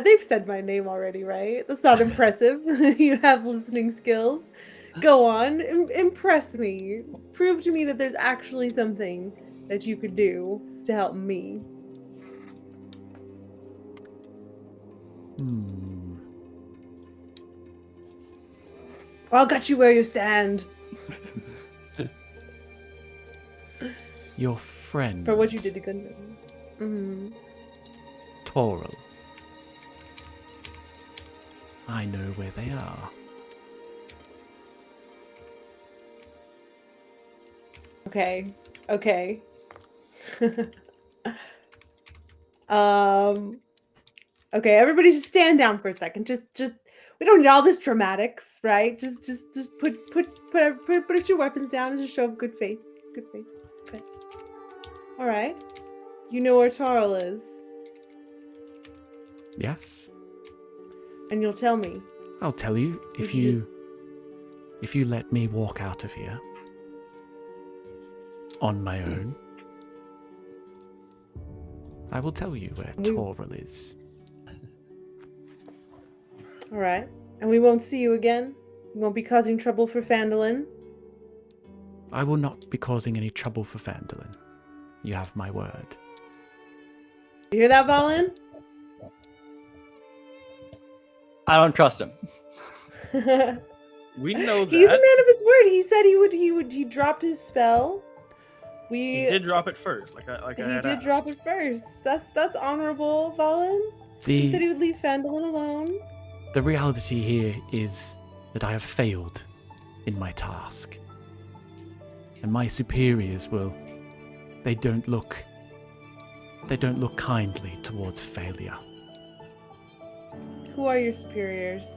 They've said my name already, right? That's not impressive. You have listening skills. Go on, impress me. Prove to me that there's actually something that you could do to help me. I'll get you where you stand. Your friend. For what you did to Gundren. Mm-hmm. Toril. I know where they are. Okay. Okay, everybody just stand down for a second. Just we don't need all this dramatics, right? Just put your weapons down and just show good faith. Good faith. Okay. All right. You know where Tarl is. Yes. And you'll tell me. I'll tell you if you let me walk out of here on my own. I will tell you where Toril is. All right. And we won't see you again? You won't be causing trouble for Phandelver? I will not be causing any trouble for Phandelver. You have my word. You hear that, Valen? I don't trust him. we know that. He's a man of his word. He said he dropped his spell. He did drop it first, like I He had did asked. drop it first. That's honorable, Valen. He said he would leave Phandelver alone. The reality here is that I have failed in my task. And my superiors they don't look kindly towards failure. Who are your superiors?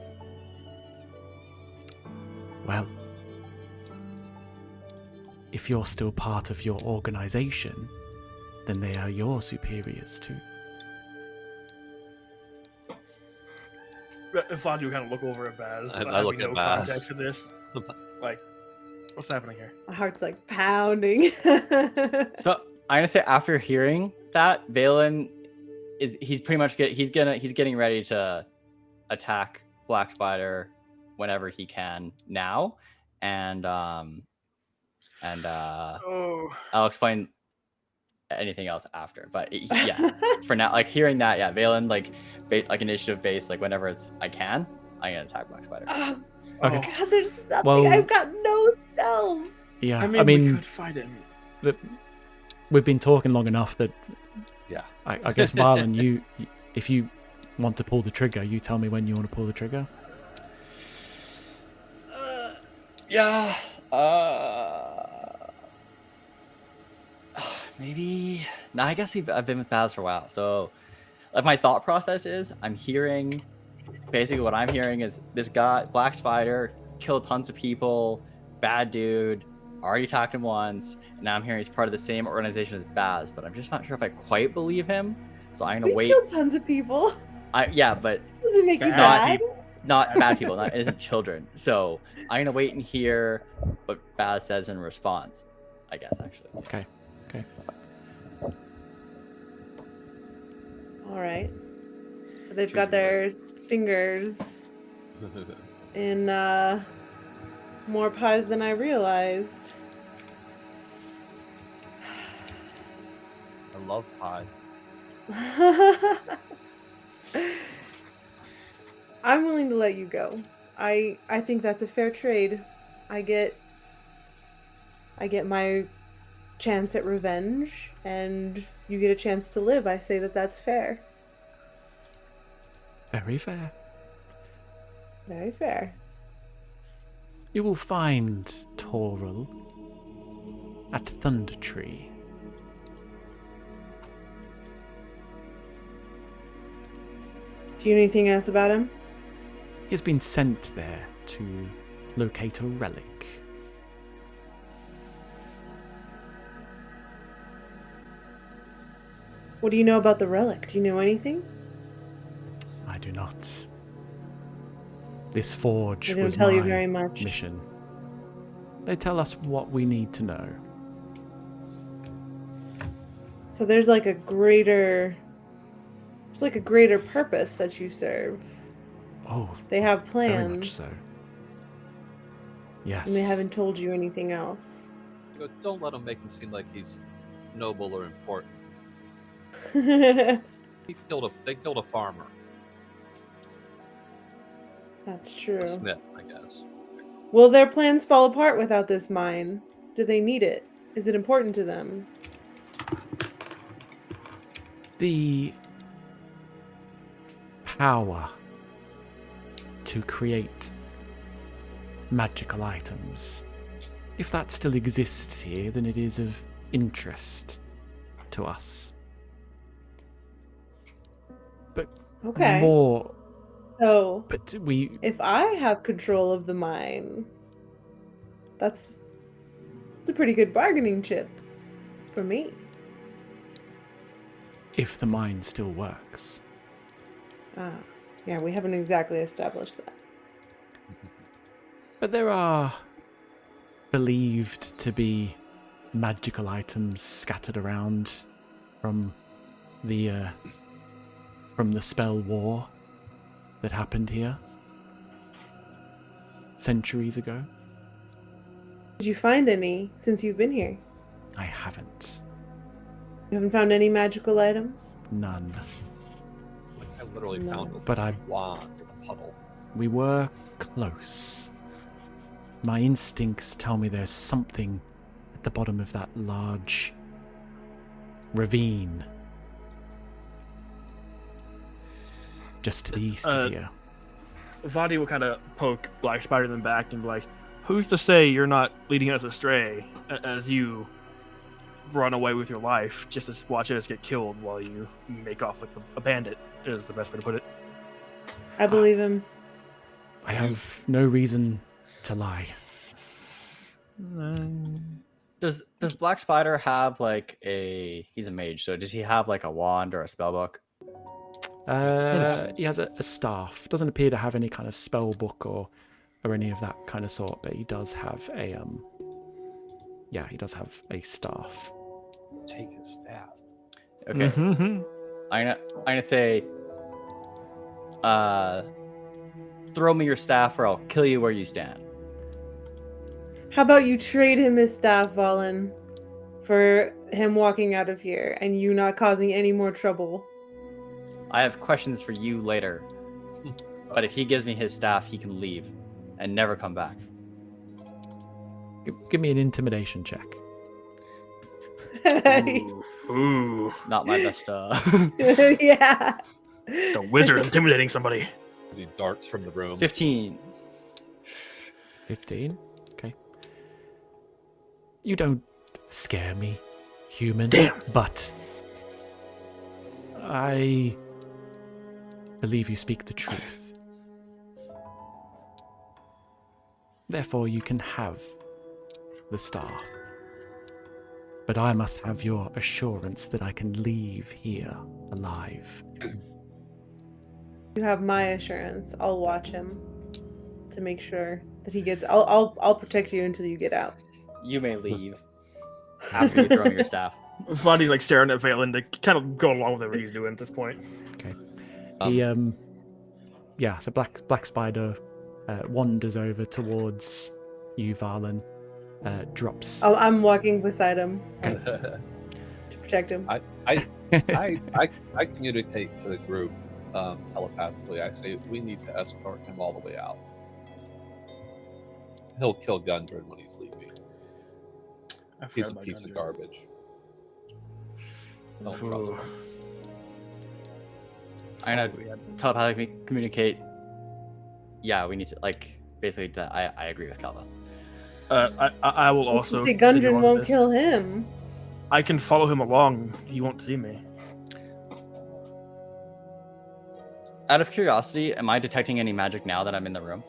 Well, if you're still part of your organization, then they are your superiors too. Vadu kind of look over at Baz. I look at Baz. Context for this. Like, what's happening here? My heart's like pounding. So I'm gonna say after hearing that, Valen he's pretty much he's getting ready to attack Black Spider whenever he can now, and Oh. I'll explain anything else after. But yeah, for now, like hearing that, yeah, Valen like initiative based, like whenever I can, I'm gonna attack Black Spider. Oh, Okay. God, there's nothing. Well- I've got no spells. Yeah, I mean, we could fight him. we've been talking long enough that Yeah. I guess Marlon, if you want to pull the trigger, you tell me when you want to pull the trigger. Yeah. Maybe. No, I guess I've been with Baz for a while. So, like, my thought process is, I'm hearing. Basically, what I'm hearing is this guy, Black Spider, killed tons of people. Bad dude. Already attacked him once. And now I'm hearing he's part of the same organization as Baz, but I'm just not sure if I quite believe him. So I'm gonna We wait. killed tons of people. Yeah, but Does it make you Bad bad? not bad people, not innocent children. So I'm gonna wait and hear what Baz says in response. I guess actually. Okay. All right. So they've got their fingers in more pies than I realized. I love pie. I'm willing to let you go. I think that's a fair trade. I get my chance at revenge, and you get a chance to live. I say that that's fair. Very fair. Very fair. You will find Toril at Thunder Tree. Do you know anything else about him? He has been sent there to locate a relic. What do you know about the relic? Do you know anything? I do not. This forge They don't was tell my you very much. mission. They tell us what we need to know. So there's like a greater purpose that you serve. Oh, They have very plans. much so. Yes. And they haven't told you anything else. Don't let him make him seem like he's noble or important. That's They killed a farmer, true. a smith, I guess. Will their plans fall apart without this mine? Do they need it? Is it important to them? The power to create magical items. If that still exists here, then it is of interest to us. But Okay. more. So But we. if I have control of the mine, that's a pretty good bargaining chip for me. If the mine still works. Yeah, we haven't exactly established that. But there are believed to be magical items scattered around from the spell war that happened here centuries ago. Did you find any since you've been here? I haven't. You haven't found any magical items? None. Like, I literally No. found a But wand in a puddle. we were close. My instincts tell me there's something at the bottom of that large ravine just to the east of here. Vadi will kind of poke Black Spider in the back and be like, Who's to say you're not leading us astray as you run away with your life, just to watch us get killed while you make off like a bandit, is the best way to put it. I believe him. I have no reason to lie. Does Black Spider have like a? He's a mage, so does he have like a wand or a spell book? He has a staff. Doesn't appear to have any kind of spell book or any of that kind of sort, but he does have a yeah, he does have a staff. Take his staff. Okay. Mm-hmm. I'm gonna say, throw me your staff, or I'll kill you where you stand. How about you trade him his staff, Valen, for him walking out of here and you not causing any more trouble? I have questions for you later, but if he gives me his staff, he can leave and never come back. Give me an intimidation check. Ooh. Not my best. Yeah. The wizard intimidating somebody. As he darts from the room. 15. 15. Okay. You don't scare me, human. Damn. But I believe you speak the truth. Therefore, you can have the staff. But I must have your assurance that I can leave here alive. You have my assurance. I'll watch him to make sure that he gets. I'll protect you until you get out. You may leave after you throw me your staff. Vondi's like staring at Valen to kind of go along with whatever he's doing at this point. Okay. He yeah. So Black Spider wanders over towards you, Valen. Drops. Oh, I'm walking beside him Okay. to protect him. I communicate to the group telepathically. I say we need to escort him all the way out. He'll kill Gundren when he's leaving. He's a piece of garbage. Don't trust him. I'm gonna telepathically communicate. Yeah, we need to basically. I agree with Kalva. I will also. The Gundren continue on won't this. kill him. I can follow him along. He won't see me. Out of curiosity, am I detecting any magic now that I'm in the room?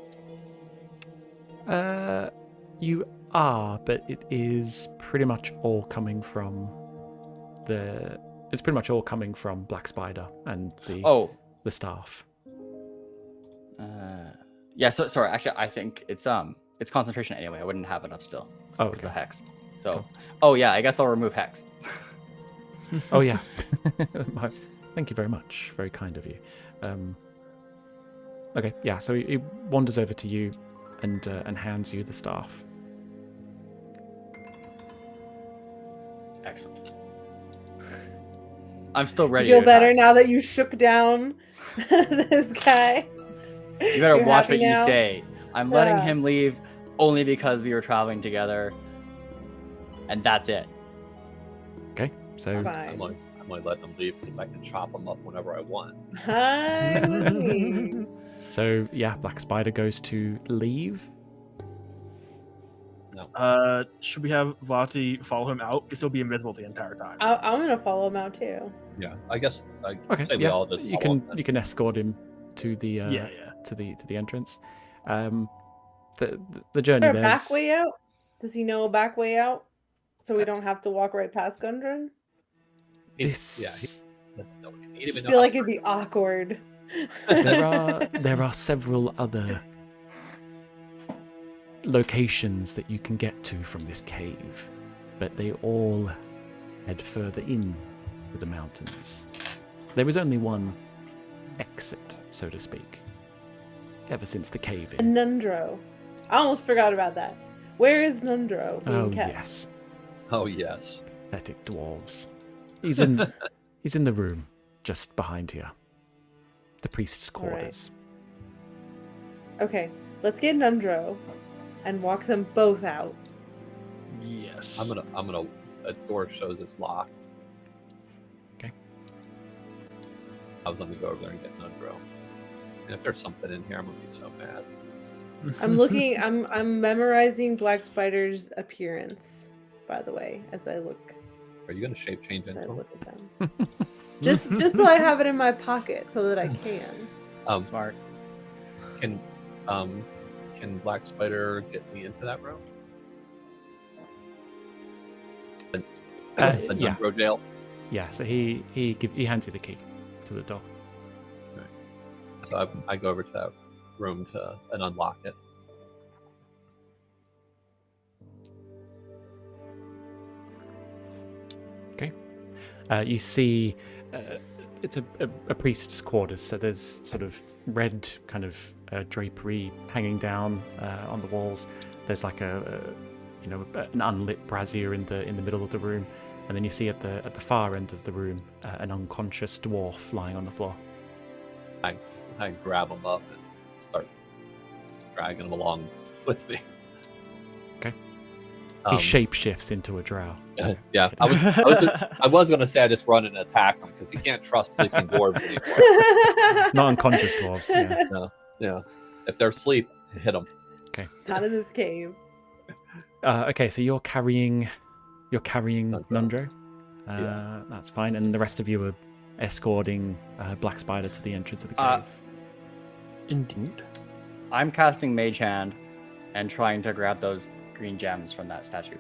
You are, but it is pretty much all coming from It's pretty much all coming from Black Spider and the staff. Yeah. So sorry. Actually, I think it's concentration anyway. I wouldn't have it up still. Oh, because okay. of hex. So. Cool. Oh yeah. I guess I'll remove hex. Oh yeah. Thank you very much. Very kind of you. Okay. Yeah. So he wanders over to you and hands you the staff. Excellent. I'm still ready. You feel to better attack. now that you shook down this guy. You better You're watch happy what you now? say. I'm letting Yeah. him leave only because we were traveling together, and that's it. Okay. So Fine. I'm only letting him leave because I can chop him up whenever I want. Hi, with me. so yeah, Black Spider goes to leave. Should we have Vati follow him out? Because he'll be invisible the entire time. I'm gonna follow him out too. Yeah, I guess. Okay. Say we Yeah. all just You follow can him. you can escort him to the Yeah. to the entrance. The journey Is there a there's back way out? Does he know a back way out? So we don't have to walk right past Gundren? this. He didn't I even just know feel how like to it'd be awkward. There are several other locations that you can get to from this cave, but they all head further in to the mountains. There is only one exit, so to speak, ever since the cave in. Nundro. I almost forgot about that. Where is Nundro being Oh kept? yes, Oh yes. pathetic dwarves. He's in the room just behind here. The priest's All right. quarters. Okay, let's get Nundro and walk them both out. Yes. I'm gonna. A door shows it's locked. Okay. I was gonna go over there and get Nundro. And if there's something in here, I'm gonna be so mad. I'm looking. I'm memorizing Black Spider's appearance. By the way, as I look Are you going to shape change as I into him? look at them, just so I have it in my pocket so that I can. Smart. Can Black Spider get me into that room? The Yeah. Numbro jail. Yeah, so he hands you the key to the door. So I go over to that room and unlock it. Okay. You see, it's a priest's quarters, so there's sort of red kind of drapery hanging down on the walls. There's like an unlit brazier in the middle of the room, and then you see at the far end of the room an unconscious dwarf lying on the floor. I grab him up and start dragging him along with me. Okay. He shapeshifts into a drow. Yeah, I was going to say I just run and attack him because you can't trust sleeping dwarves anymore. Not unconscious dwarves. Yeah. No, yeah. If they're asleep, hit them. Okay. Not in this cave. Okay, so you're carrying Nundro. Yeah. That's fine, and the rest of you are escorting Black Spider to the entrance of the cave. Indeed. I'm casting Mage Hand and trying to grab those green gems from that statue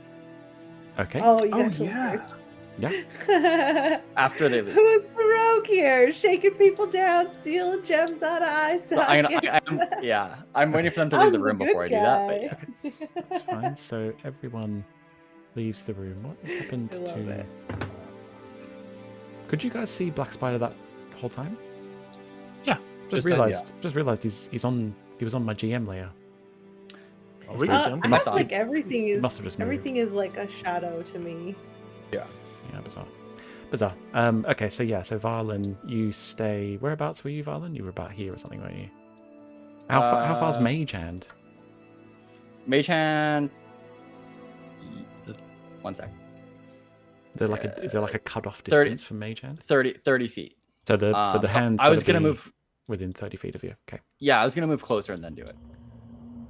Okay. Oh, you got to yeah. first. Yeah. after they leave. Who's the rogue here? Shaking people down, stealing gems out of eye So I'm waiting for them to leave the room before I do that. But yeah. That's fine. So everyone leaves the room. What has happened I love to? it. Could you guys see Black Spider that whole time? Yeah. Just realized he was on my GM layer. Oh, we I can feel must have- like everything is must have just moved. everything is like a shadow to me. Yeah, bizarre. Okay, so Varlin, you stay. Whereabouts were you, Varlin? You were about here or something, weren't you? How far's Mage Hand? Mage Hand. 1 sec. Is there like a cut-off 30 distance from Mage Hand? 30 feet. So the hand's I was gotta gonna be move. within 30 feet of you. Okay. Yeah, I was gonna move closer and then do it.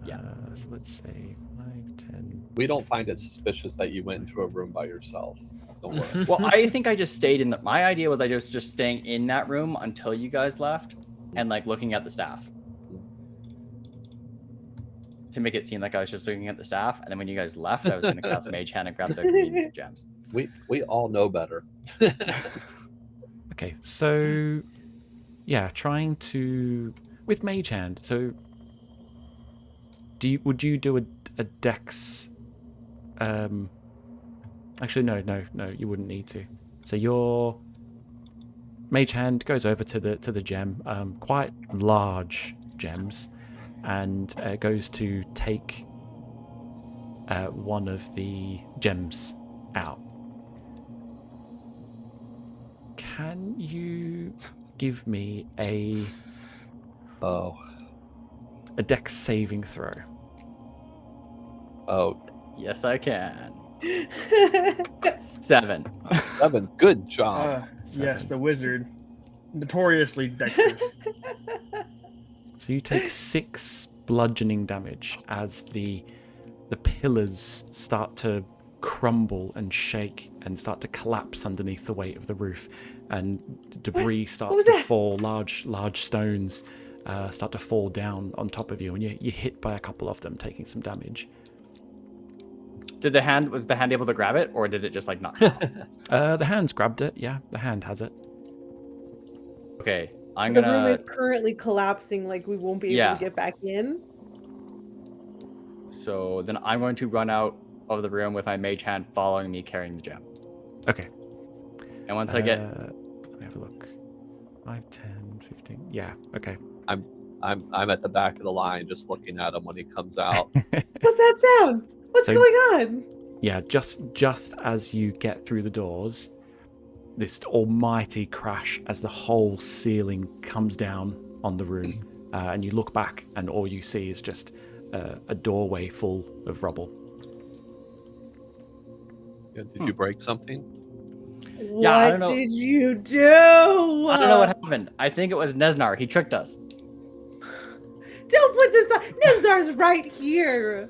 Yeah. So let's say 5, 10. We don't find it suspicious that you went into a room by yourself. Don't worry. Well, I think I just stayed in the. My idea was I was just staying in that room until you guys left, and like looking at the staff. To make it seem like I was just looking at the staff, and then when you guys left, I was gonna cast Mage Hand and grab the green gems. We all know better. Okay, so yeah, trying to with Mage Hand. So would you do a dex? Actually, no, you wouldn't need to. So your Mage Hand goes over to the gem, quite large gems, and goes to take one of the gems out. Can you give me a dex saving throw? Oh, Yes, I can. 7. 7. Good job. Yes, the wizard. Notoriously dexterous. So you take 6 bludgeoning damage as the pillars start to crumble and shake and start to collapse underneath the weight of the roof, and debris starts to fall. Large stones start to fall down on top of you, and you're hit by a couple of them, taking some damage. Was the hand able to grab it, or did it just like not? The hand's grabbed it. Yeah, the hand has it. Okay, The room is currently collapsing. Like we won't be able to get back in. So then I'm going to run out of the room with my Mage Hand following me, carrying the gem. Okay. And once I get, let me have a look. 5, 10, 15. Yeah. Okay. I'm at the back of the line, just looking at him when he comes out. What's that sound? What's going on? Yeah, just as you get through the doors, this almighty crash as the whole ceiling comes down on the room, and you look back, and all you see is just a doorway full of rubble. Did you break something? What did you do? I don't know what happened. I think it was Nesnar. He tricked us. Don't put this on. Nesdar's right here.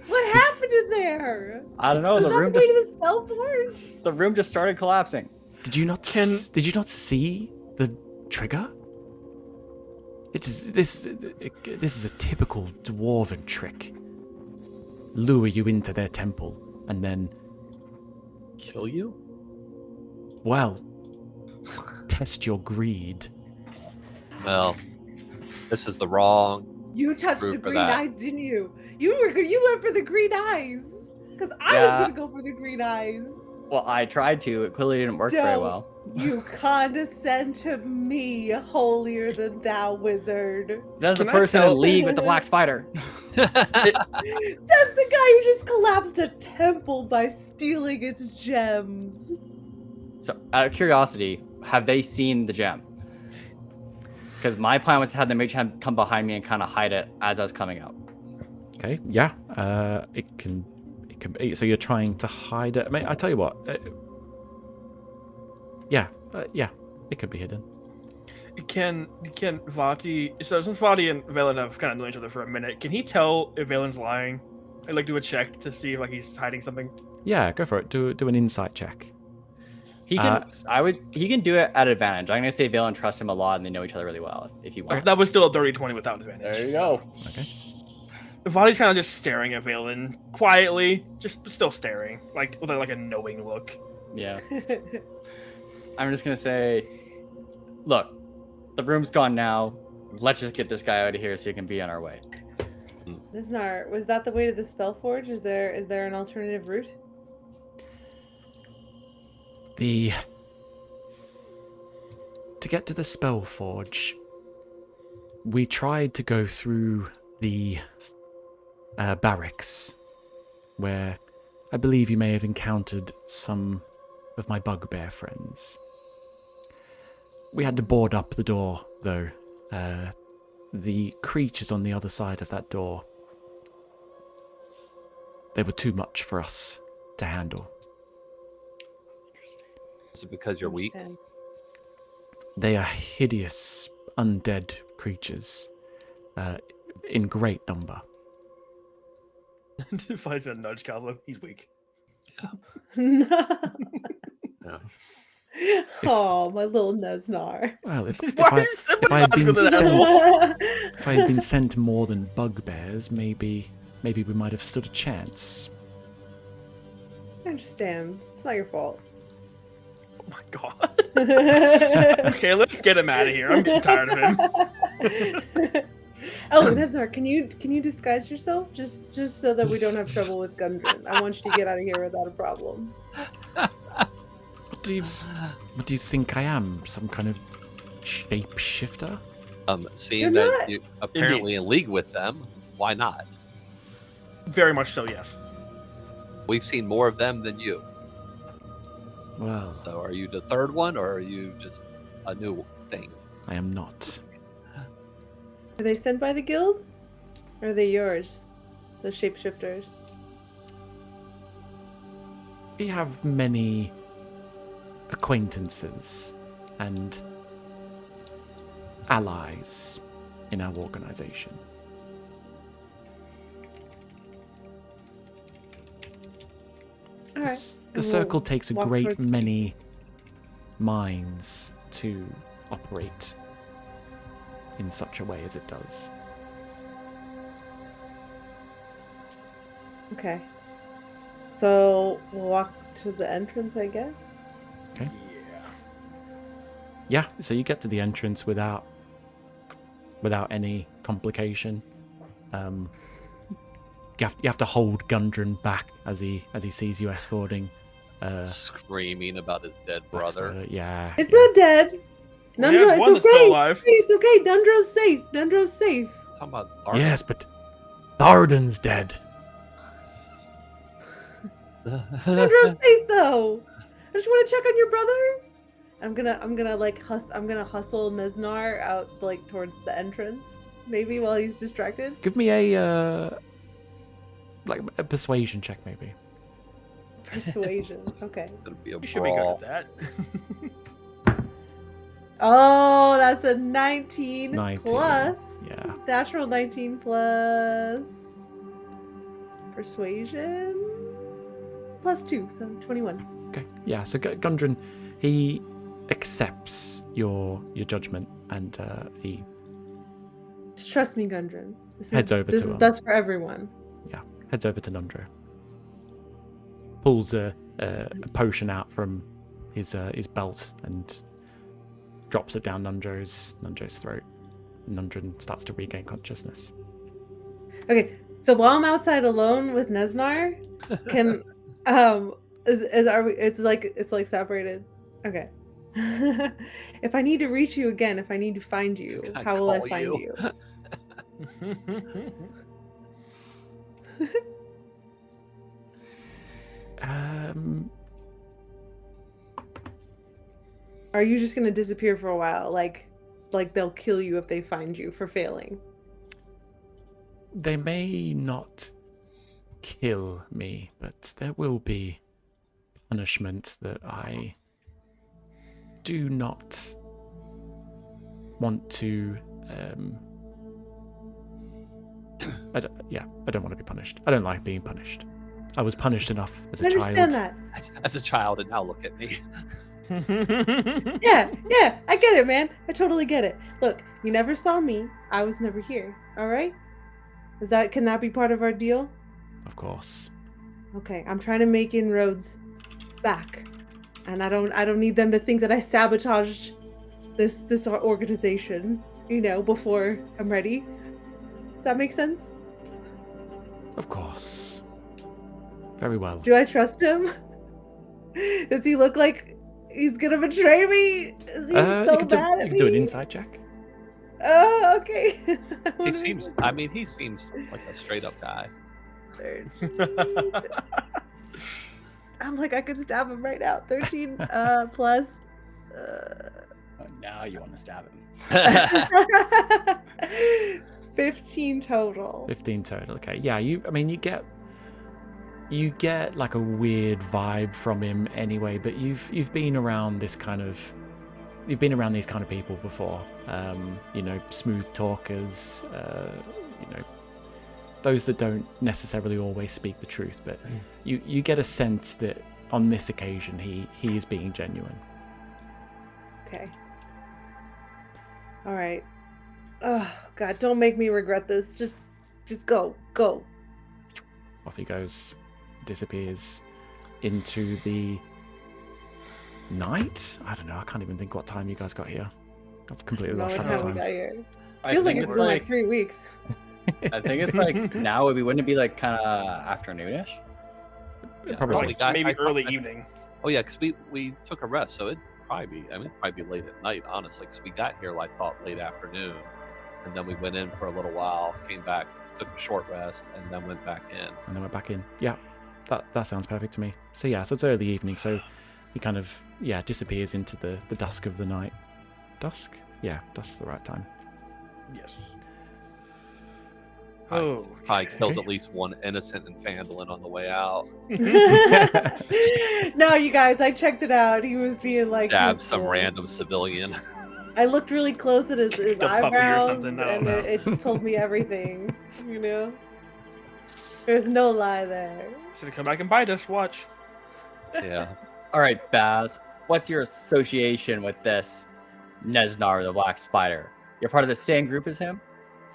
What happened in there? I don't know. Was The that room the way to just the spell forge? the room just started collapsing. Did you not did you not see the trigger? This is a typical dwarven trick. Lure you into their temple and then, Kill you? well, test your greed. Well, this is the wrong. You touched Root the for green that. eyes, didn't you? You went for the green eyes. Because I was Yeah. gonna go for the green eyes. Well, I tried to. It clearly didn't work very Don't well. You condescend to me, holier than thou wizard. That's the Can I person tell- in league with the black spider. Says the guy who just collapsed a temple by stealing its gems. So, out of curiosity, have they seen the gem? Because my plan was to have the mage hand come behind me and kind of hide it as I was coming out. Okay, yeah. It can be. So you're trying to hide it. I mean, I tell you what. Yeah, it could be hidden. Can Vati? So since Vati and Valen have kind of known each other for a minute, can he tell if Valen's lying? I'd like do a check to see if like he's hiding something. Yeah, go for it. Do an insight check. He can. He can do it at advantage. I'm gonna say Valen trusts him a lot, and they know each other really well. If you Okay, want. that was still a 30-20 without advantage. There you go. Okay. Vati's kind of just staring at Valen quietly, just still staring, like with like a knowing look. Yeah. I'm just gonna say, look, the room's gone now. Let's just get this guy out of here so he can be on our way. Nisnar, was that the way to the spell forge? Is there an alternative route? To get to the spell forge, we tried to go through the barracks, where I believe you may have encountered some of my bugbear friends. We had to board up the door, though. The creatures on the other side of that door, they were too much for us to handle. Is it because you're weak? Understand. They are hideous, undead creatures, in great number. Vati's gonna nudge Calvo. He's weak. Yeah. Oh, my little Nesnar. Well, if Why I are you so if I had been logical to that? sent if I had been sent more than bugbears, maybe we might have stood a chance. I understand. It's not your fault. Oh my god. Okay, let's get him out of here. I'm getting tired of him. Oh, Nesnar, can you disguise yourself just so that we don't have trouble with Gundren? I want you to get out of here without a problem. What do you think I am? Some kind of shapeshifter? Seeing You're that not. you're apparently in league with them, why not? Very much so, yes. We've seen more of them than you. Well, So are you the third one, or are you just a new thing? I am not. Are they sent by the guild? Or are they yours? The shapeshifters? We have many acquaintances and allies in our organization. Alright. The And we'll circle takes a walk great towards the many minds to operate in such a way as it does. Okay. So we'll walk to the entrance, I guess. Okay. Yeah. Yeah, so you get to the entrance without any complication. You have to hold Gundren back as he sees you escorting. Screaming about his dead brother. Yeah. It's not dead. We Nundro, have one it's that's still okay. alive. It's okay. Nundro's safe. Nundro's safe. Talking about Thardan. Yes, but Thardan's dead. Nundro's safe though. I just want to check on your brother. I'm gonna hustle Nesnar out like towards the entrance, maybe while he's distracted. Give me a persuasion check, maybe. Persuasion. Okay. It's gonna be a You should be good brawl. at that. Oh, that's a 19, 19. plus. Yeah. natural 19 plus persuasion plus 2, so 21. Okay. Yeah. So Gundren, he accepts your judgment, and he Just trust me, Gundren. Heads over this to is him. best for everyone. heads over to Nundro. Pulls a potion out from his belt and drops it down Nundro's throat. Nundren starts to regain consciousness. Okay, so while I'm outside alone with Nesnar, can it's like separated. Okay. If I need to reach you again, if I need to find you, Can I how will I call find you? you? Are you just gonna disappear for a while? Like they'll kill you if they find you for failing? They may not kill me, but there will be punishment that I do not want to. I don't want to be punished. I don't like being punished. I was punished enough as a I child. understand that. As a child, and now look at me. Yeah, I get it, man. I totally get it. Look, you never saw me. I was never here. All right? Can that be part of our deal? Of course. Okay, I'm trying to make inroads back, and I don't need them to think that I sabotaged this organization, before I'm ready. Does that make sense? Of course. Very well. Do I trust him? Does he look like he's gonna betray me? Is he so bad at me? You can do an insight check. Oh, okay. He seems like a straight up guy. 13. I'm like, I could stab him right now. 13 plus. Oh, now you want to stab him. 15 total. 15 total. Okay. Yeah. You get like a weird vibe from him anyway. But you've been around these kind of people before. Smooth talkers. Those that don't necessarily always speak the truth, but you get a sense that on this occasion he is being genuine. Okay. All right. Oh God, don't make me regret this. Just go. Off he goes, disappears into the night. I don't know. I can't even think what time you guys got here. I've completely lost track of time we time. got here. I Feels like think it's been like 3 weeks. I think it's like now. Wouldn't it be like kind of afternoonish? Yeah, Probably. Maybe early evening. Oh yeah, because we took a rest, so it'd probably be late at night, honestly. Because we got here late afternoon, and then we went in for a little while, came back, took a short rest, and then went back in. Yeah, that sounds perfect to me. So it's early evening. So he kind of disappears into the dusk of the night. Dusk? Yeah, dusk's the right time. Yes. Probably kills at least one innocent in Phandelver on the way out. No, you guys, I checked it out. He was being like Stab some random civilian. I looked really close at his The puppy or eyebrows, something, I don't and know. it just told me everything. There's no lie there. Should have come back and bite us. Watch. Yeah. All right, Baz. What's your association with this Nesnar the Black Spider? You're part of the same group as him?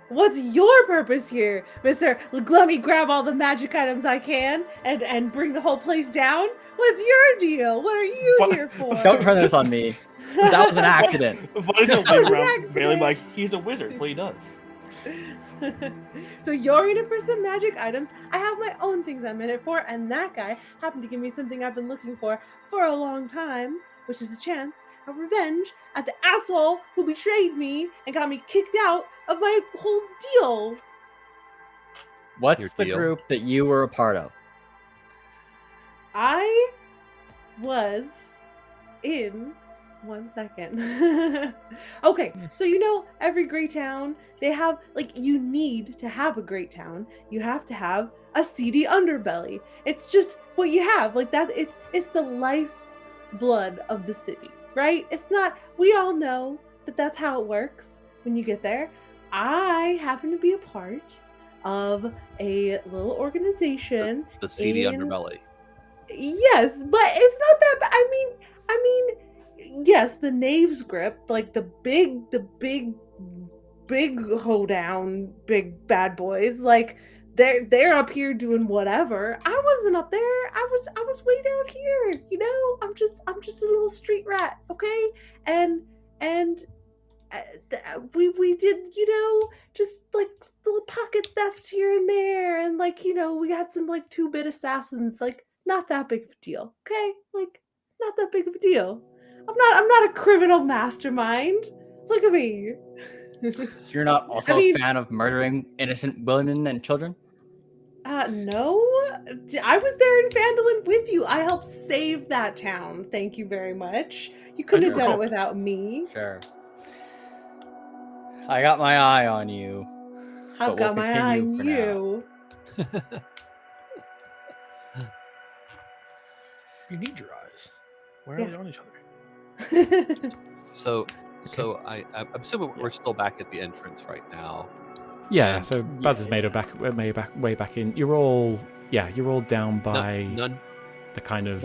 What's your purpose here, Mr. Let me grab all the magic items I can and bring the whole place down? What's your deal? What are you here for? Don't turn this on me. That was an accident. Buddy's gonna leave around Bailey like he's a wizard. What he does. So you're in it for some magic items. I have my own things I'm in it for, and that guy happened to give me something I've been looking for a long time, which is a revenge at the asshole who betrayed me and got me kicked out of my whole deal. What's the group that you were a part of? I was in 1 second. Okay, so every great town, they have you need to have a great town. You have to have a seedy underbelly. It's just what you have. It's the lifeblood of the city, right? It's not. We all know that that's how it works when you get there. I happen to be a part of a little organization. The seedy in- underbelly. Yes, but it's not that bad. I mean, yes, the knave's grip, like the big hoedown, big bad boys, like they're up here doing whatever. I wasn't up there. I was way down here. You know, I'm just a little street rat, okay? And we did, you know, just like little pocket theft here and there, and like, you know, we got some like 2-bit assassins, like not that big of a deal, okay? Like not that big of a deal. I'm not a criminal mastermind. Look at me. So you're not also I mean, a fan of murdering innocent women and children? No, I was there in Phandelver with you. I helped save that town. Thank you very much. You couldn't have never done it helped. without me. Sure. I got my eye on you. I've But we'll got my eye continue on for now. you. You need your eyes. Where Yeah. are they on each other? So I'm assuming we're still back at the entrance right now. Yeah, And- so Baz is made way back in. You're all down by None. the kind of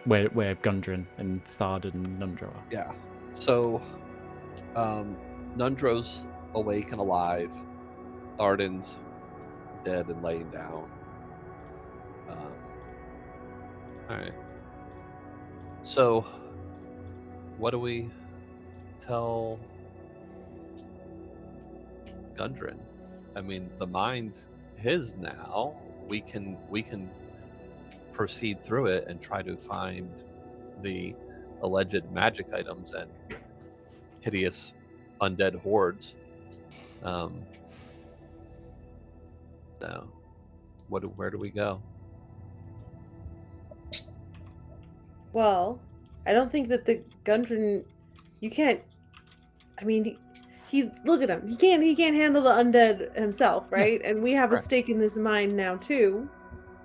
Wait. where Gundren and Thard and Nundro are. Yeah. So, Nundro's awake and alive. Arden's dead and laying down. All right. So, what do we tell Gundren? I mean, the mine's his now. We can proceed through it and try to find the alleged magic items and hideous undead hordes. So, where do we go? Well, I don't think that the Gundren, you can't. I mean, he look at him. He can't handle the undead himself, right? And we have a Correct. stake in this mine now too.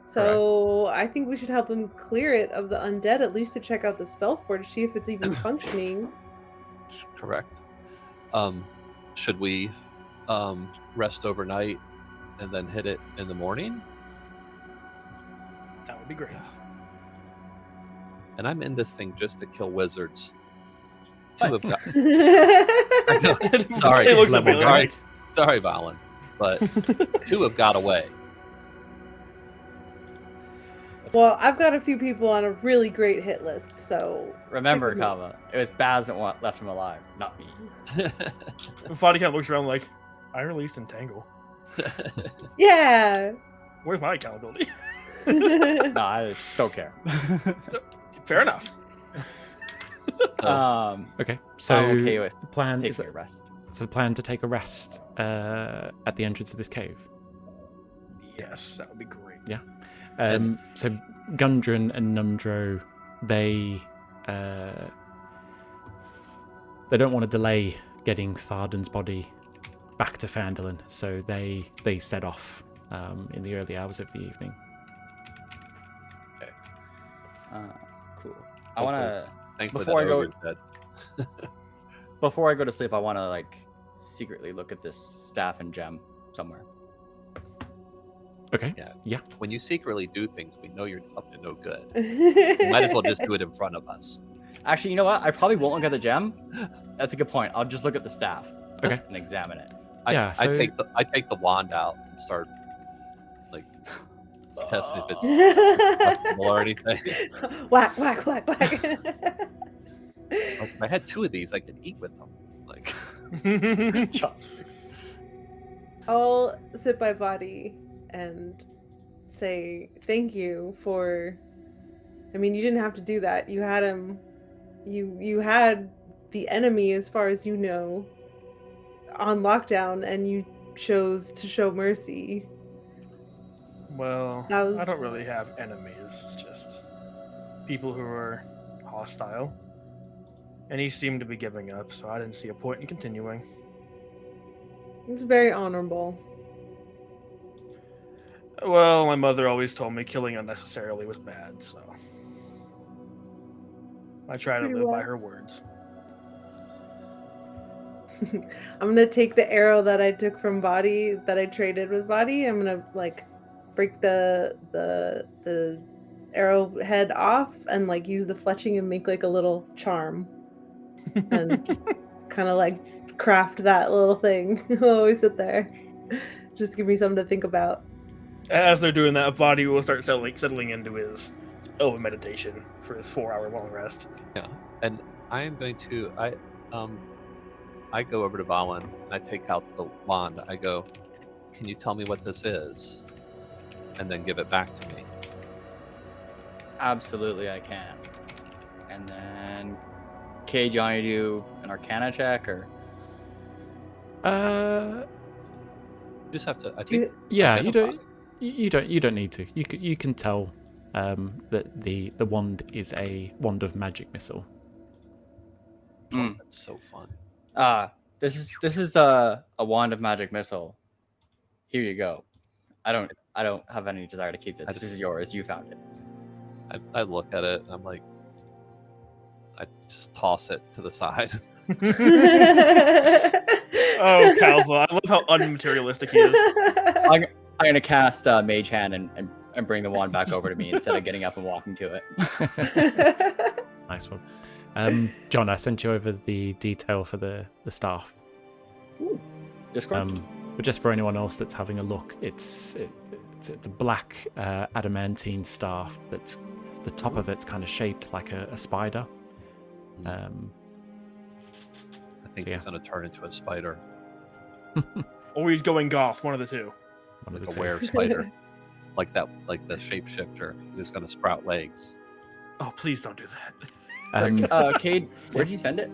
So I think we should help him clear it of the undead, at least to check out the spell forge, see if it's even functioning. Correct. Should we rest overnight and then hit it in the morning? That would be great. And I'm in this thing just to kill wizards. Two have got. Sorry, It looks level like guy. Sorry, Valen, but two have got away. Well, I've got a few people on a really great hit list, so Remember, stick with me. Kava, it was Baz that left him alive, not me. Fadi kind of looks around like, I released Entangle. Yeah. Where's my accountability? No, I don't care. Fair enough. Okay, so I'm okay with the plan is taking a rest. so the plan to take a rest at the entrance of this cave. Yes, that would be great. Yeah. So Gundren and Nundro, they don't want to delay getting Tharden's body back to Phandelver, so they set off in the early hours of the evening. Cool. I want to. Thankfully, Before that I go- ogre's dead. Before I go to sleep, I want to secretly look at this staff and gem somewhere. Okay. Yeah. When you secretly do things, we know you're up to no good. You might as well just do it in front of us. Actually, you know what? I probably won't look at the gem. That's a good point. I'll just look at the staff. Okay. And examine it. Yeah, I so- take the wand out and start like testing if it's possible or anything. Whack, whack, whack, whack. Like, if I had two of these, I could eat with them. Like, Chopsticks. I'll sit by Vadi and say thank you for. I mean, you didn't have to do that. You had him. You had the enemy, as far as you know, on lockdown, and you chose to show mercy. Well, That was- I don't really have enemies. It's just people who are hostile. And he seemed to be giving up, so I didn't see a point in continuing. It's very honorable. Well, my mother always told me killing unnecessarily was bad, so I try to Pretty live by wise. her words. I'm gonna take the arrow that I took from Body, that I traded with Body. I'm gonna like break the arrowhead off and like use the fletching and make like a little charm and just kind of like craft that little thing. I'll always sit there. Just give me something to think about. As they're doing that, Body will start settling into his own meditation for his 4-hour long rest. Yeah, and I am going to I go over to Valen and I take out the wand. I go, "Can you tell me what this is?" And then give it back to me. Absolutely, I can. And then, Kay, do you want to do an Arcana check or? You just have to. I Do think. Yeah, identify. you don't need to. You can tell that the wand is a wand of magic missile. Oh, that's so fun. This is a wand of magic missile. Here you go. I don't have any desire to keep this. This is yours. You found it. I look at it and I'm like, I just toss it to the side. Oh, Calva, I love how unmaterialistic he is. I'm gonna cast Mage Hand and bring the wand back over to me instead of getting up and walking to it. Nice one. John, I sent you over the detail for the staff. Discord. But just for anyone else that's having a look, it's a black adamantine staff that's the top of it's kind of shaped like a spider. I think So, he's going to turn into a spider, Or he's going goth, one of the two. One of like the a two. were spider, like that, like the shapeshifter. He's just going to sprout legs. Oh, please don't do that. Cade, where'd you send it?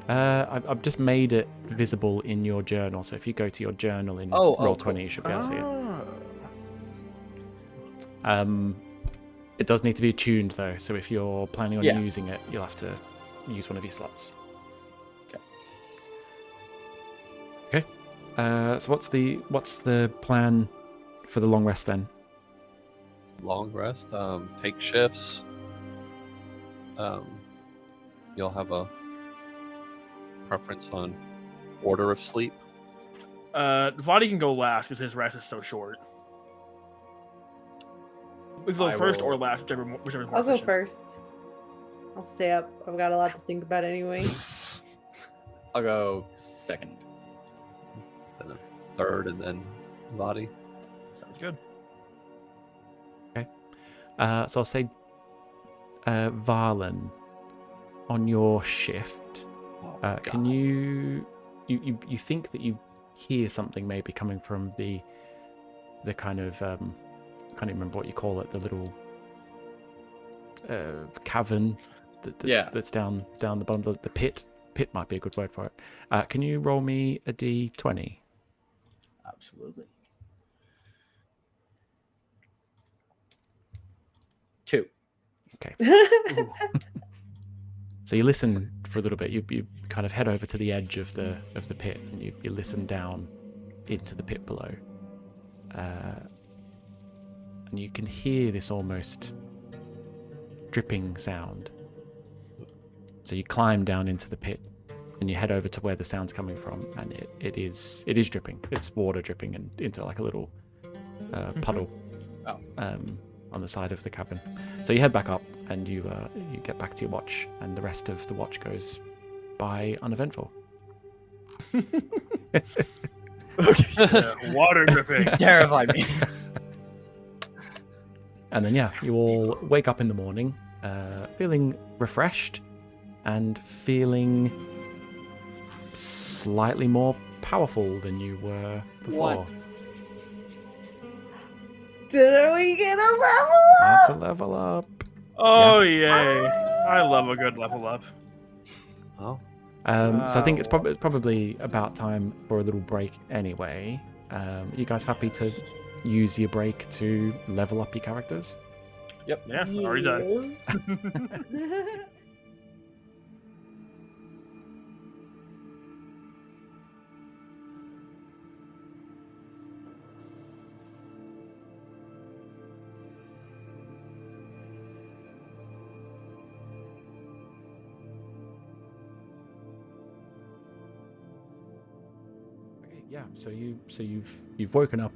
I've just made it visible in your journal. So if you go to your journal in Oh, Roll20, cool. you should be able to see it. Oh. It does need to be tuned though. So if you're planning on Yeah. using it, you'll have to use one of your slots. Okay. So what's the plan for the long rest then? Long rest. Take shifts. You'll have a preference on order of sleep. Vadi can go last because his rest is so short. We go I first or will- last, whichever is more I'll go efficient. first. I'll stay up. I've got a lot to think about anyway. I'll go second. Then a third, and then body. Sounds good. So I'll say, Valen, on your shift, can you think that you hear something maybe coming from the kind of I can't even remember what you call it, the little cavern that's down the bottom of the pit. Pit might be a good word for it. Can you roll me a d20? Absolutely. 2. Okay. So you listen for a little bit. You kind of head over to the edge of the pit, and you listen down into the pit below, and you can hear this almost dripping sound. So you climb down into the pit, and you head over to where the sound's coming from, and it is dripping. It's water dripping and into like a little puddle on the side of the cabin. So you head back up, and you get back to your watch, and the rest of the watch goes by uneventful. Water dripping. Terrified me. And then you all wake up in the morning, feeling refreshed and feeling slightly more powerful than you were before. What? Did we get a level That's up? a level up. Oh, yay. I love a good level up. Oh, So I think it's probably about time for a little break anyway. You guys happy to use your break to level up your characters? Yep. Yeah, already done. Yeah. So you've woken up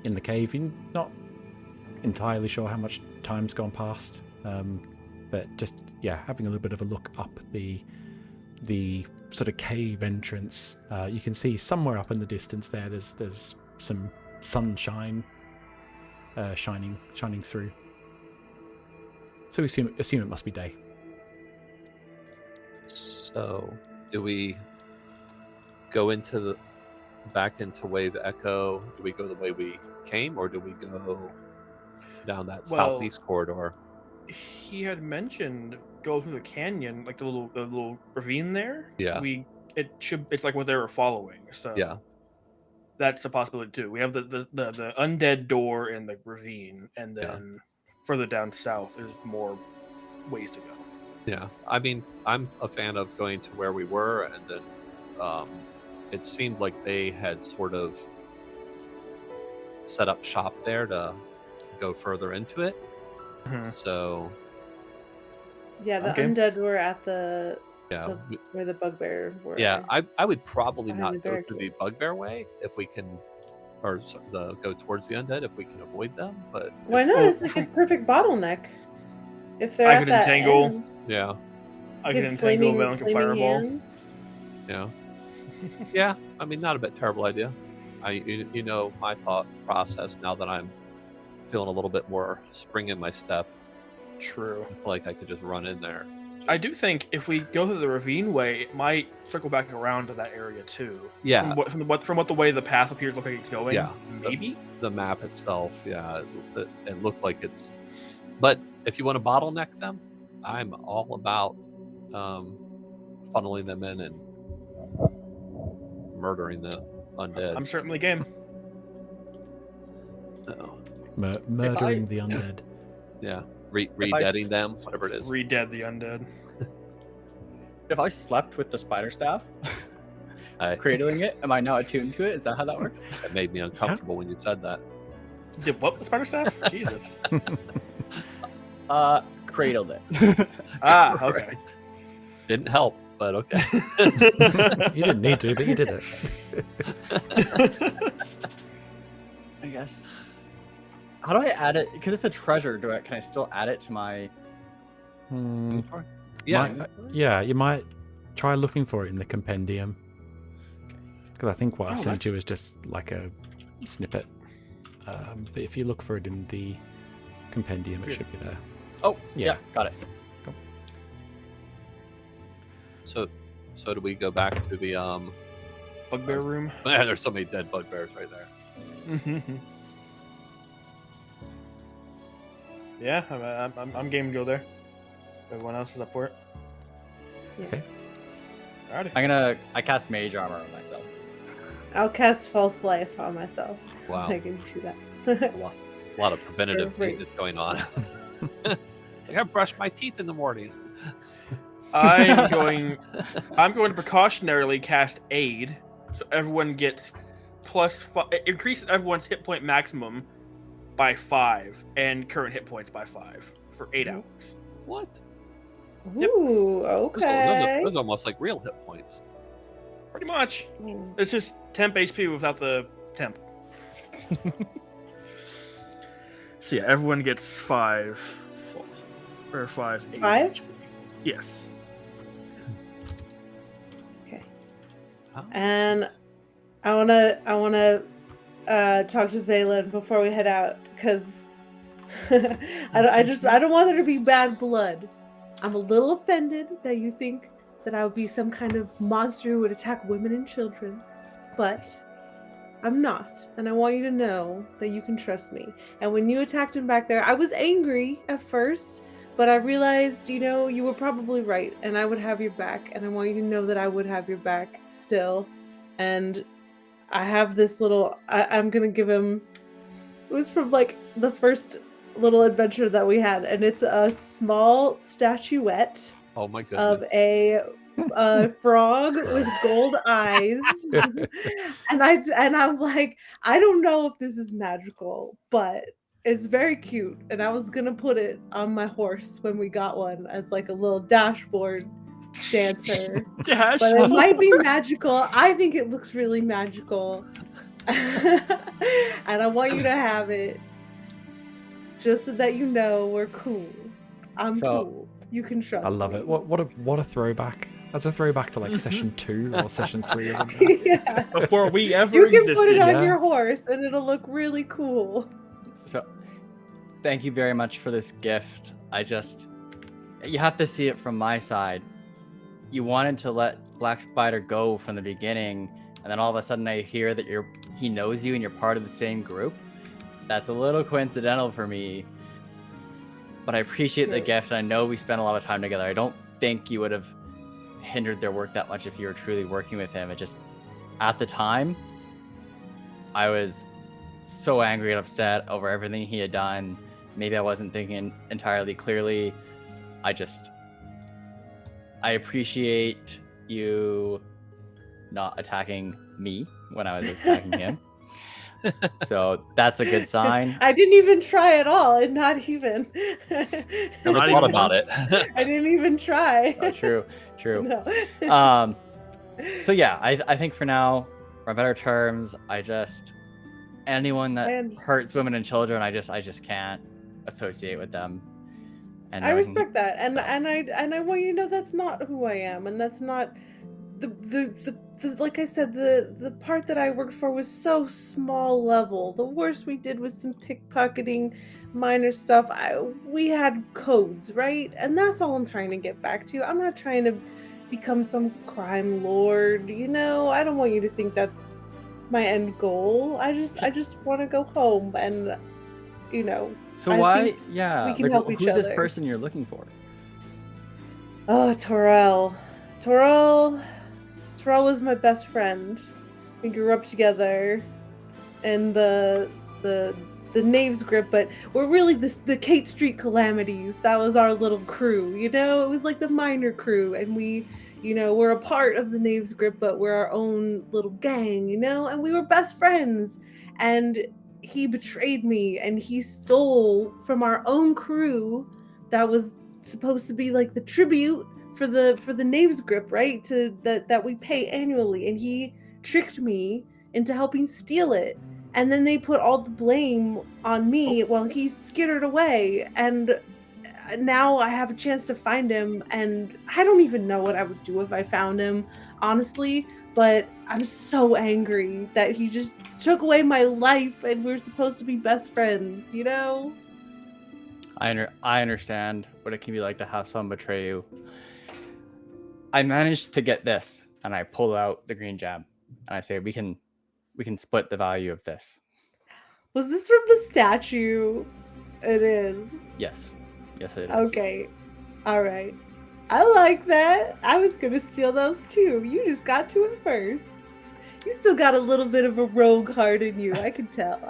in the cave. You're not entirely sure how much time's gone past, but just having a little bit of a look up the sort of cave entrance. You can see somewhere up in the distance there. There's some sunshine shining through. So we assume it must be day. So, do we go back into Wave Echo? Do we go the way we came, or do we go down that Well, southeast corridor? He had mentioned go through the canyon, like the little ravine there. Yeah. It's like what they were following. So Yeah. that's a possibility too. We have the undead door in the ravine, and then further down south there's more ways to go. Yeah, I mean, I'm a fan of going to where we were, and then it seemed like they had sort of set up shop there to go further into it. Mhm. So Yeah, the Okay. undead were at the yeah, where the bugbear were. yeah, I would probably Behind not the go through the barricade. bugbear way if we can, or go towards the undead if we can avoid them. But Why if- not? well, It's like a perfect bottleneck. If they're I at could that entangle. end, yeah, I get can entangle flaming Valak and Fireball. hands. yeah, yeah. I mean, not a bit terrible idea. You know my thought process now that I'm feeling a little bit more spring in my step. True. I feel like I could just run in there. I do think if we go through the ravine way, it might circle back around to that area too. Yeah. From what the way the path appears look like it's going. Yeah. Maybe. The map itself, yeah, it looked like it's. But if you want to bottleneck them, I'm all about funneling them in and murdering the undead. I'm certainly game. So, Murdering the undead. yeah, re-deading them, whatever it is. Re-dead the undead. If I slept with the spider staff, cradling it, am I now attuned to it? Is that how that works? It made me uncomfortable when you said that. Did what with spider staff? Jesus. Cradled it. Ah, okay. Right. Didn't help, but okay. You didn't need to, but you did it. I guess. How do I add it? Because it's a treasure. Can I still add it to my? Yeah, Yeah, you might try looking for it in the compendium. Because I think what I've sent you is just like a snippet. But if you look for it in the compendium, it should be there. Oh, yeah, got it. Cool. So do we go back to the Bugbear room. Man, there's so many dead bugbears right there. Yeah, I'm game to go there. Everyone else is up for it. Okay. Alrighty. I cast mage armor on myself. I'll cast false life on myself. Wow. I can do that. A lot of preventative Perfect. maintenance going on. It's like I brush my teeth in the morning. I'm going to precautionarily cast aid, so everyone gets it increases everyone's hit point maximum by 5 and current hit points by 5 for 8 hours. What? Yep. Ooh, okay. Those are almost like real hit points. Pretty much. Mm. It's just temp HP without the temp. So yeah, everyone gets 5 false or 5 8 5? HP. Yes. Okay. Huh? And I wanna talk to Valen before we head out because I don't want there to be bad blood. I'm a little offended that you think that I would be some kind of monster who would attack women and children, but I'm not, and I want you to know that you can trust me. And when you attacked him back there, I was angry at first, but I realized, you were probably right, and I would have your back, and I want you to know that I would have your back still. And I have this little, I'm gonna give him, it was from like the first little adventure that we had, and it's a small statuette Oh my goodness. of a frog with gold eyes. and I'm like, I don't know if this is magical, but it's very cute, and I was gonna put it on my horse when we got one as like a little dashboard dancer. Yeah, But it might be magical. I think it looks really magical. And I want you to have it. Just so that you know we're cool. I'm So- cool. You can trust I love me. it. What a throwback. That's a throwback to like session 2 or session 3 or something. Yeah. Before we ever You can existed. put it on yeah. your horse and it'll look really cool. So, thank you very much for this gift. You have to see it from my side. You wanted to let Black Spider go from the beginning, and then all of a sudden I hear that he knows you and you're part of the same group. That's a little coincidental for me, but I appreciate the gift, and I know we spent a lot of time together. I don't think you would have hindered their work that much if you were truly working with him. It just, at the time, I was so angry and upset over everything he had done. Maybe I wasn't thinking entirely clearly. I appreciate you not attacking me when I was attacking him. So that's a good sign. I didn't even try at all, and not even. Never Not thought even about once. it. I didn't even try. Oh, true. No. So yeah, I think for now we're on better terms. Anyone that And- hurts women and children, I just can't associate with them. And I knowing- respect that, and I want you to know that's not who I am, and that's not the like I said, the part that I worked for was so small level. The worst we did was some pickpocketing, minor stuff. We had codes, right? And that's all I'm trying to get back to. I'm not trying to become some crime lord, you know. I don't want you to think that's my end goal. I just want to go home, and you know. So I why? think Yeah. we can help each who's this other. person you're looking for? Oh, Torel was my best friend. We grew up together in the Knaves grip, but we're really the Kate Street Calamities. That was our little crew, you know? It was like the minor crew, and we, you know, we're a part of the Knaves grip, but we're our own little gang, you know? And we were best friends. And he betrayed me, and he stole from our own crew that was supposed to be like the tribute for the Knaves grip, right? That we pay annually, and he tricked me into helping steal it. And then they put all the blame on me while he skittered away. And now I have a chance to find him, and I don't even know what I would do if I found him, honestly. But I'm so angry that he just took away my life, and we're supposed to be best friends, you know? I understand what it can be like to have someone betray you. I managed to get this, and I pull out the green gem, and I say, we can split the value of this. Was this from the statue? It is. Yes it is. Okay. All right. I like that. I was going to steal those too. You just got to it first. You still got a little bit of a rogue heart in you. I could tell.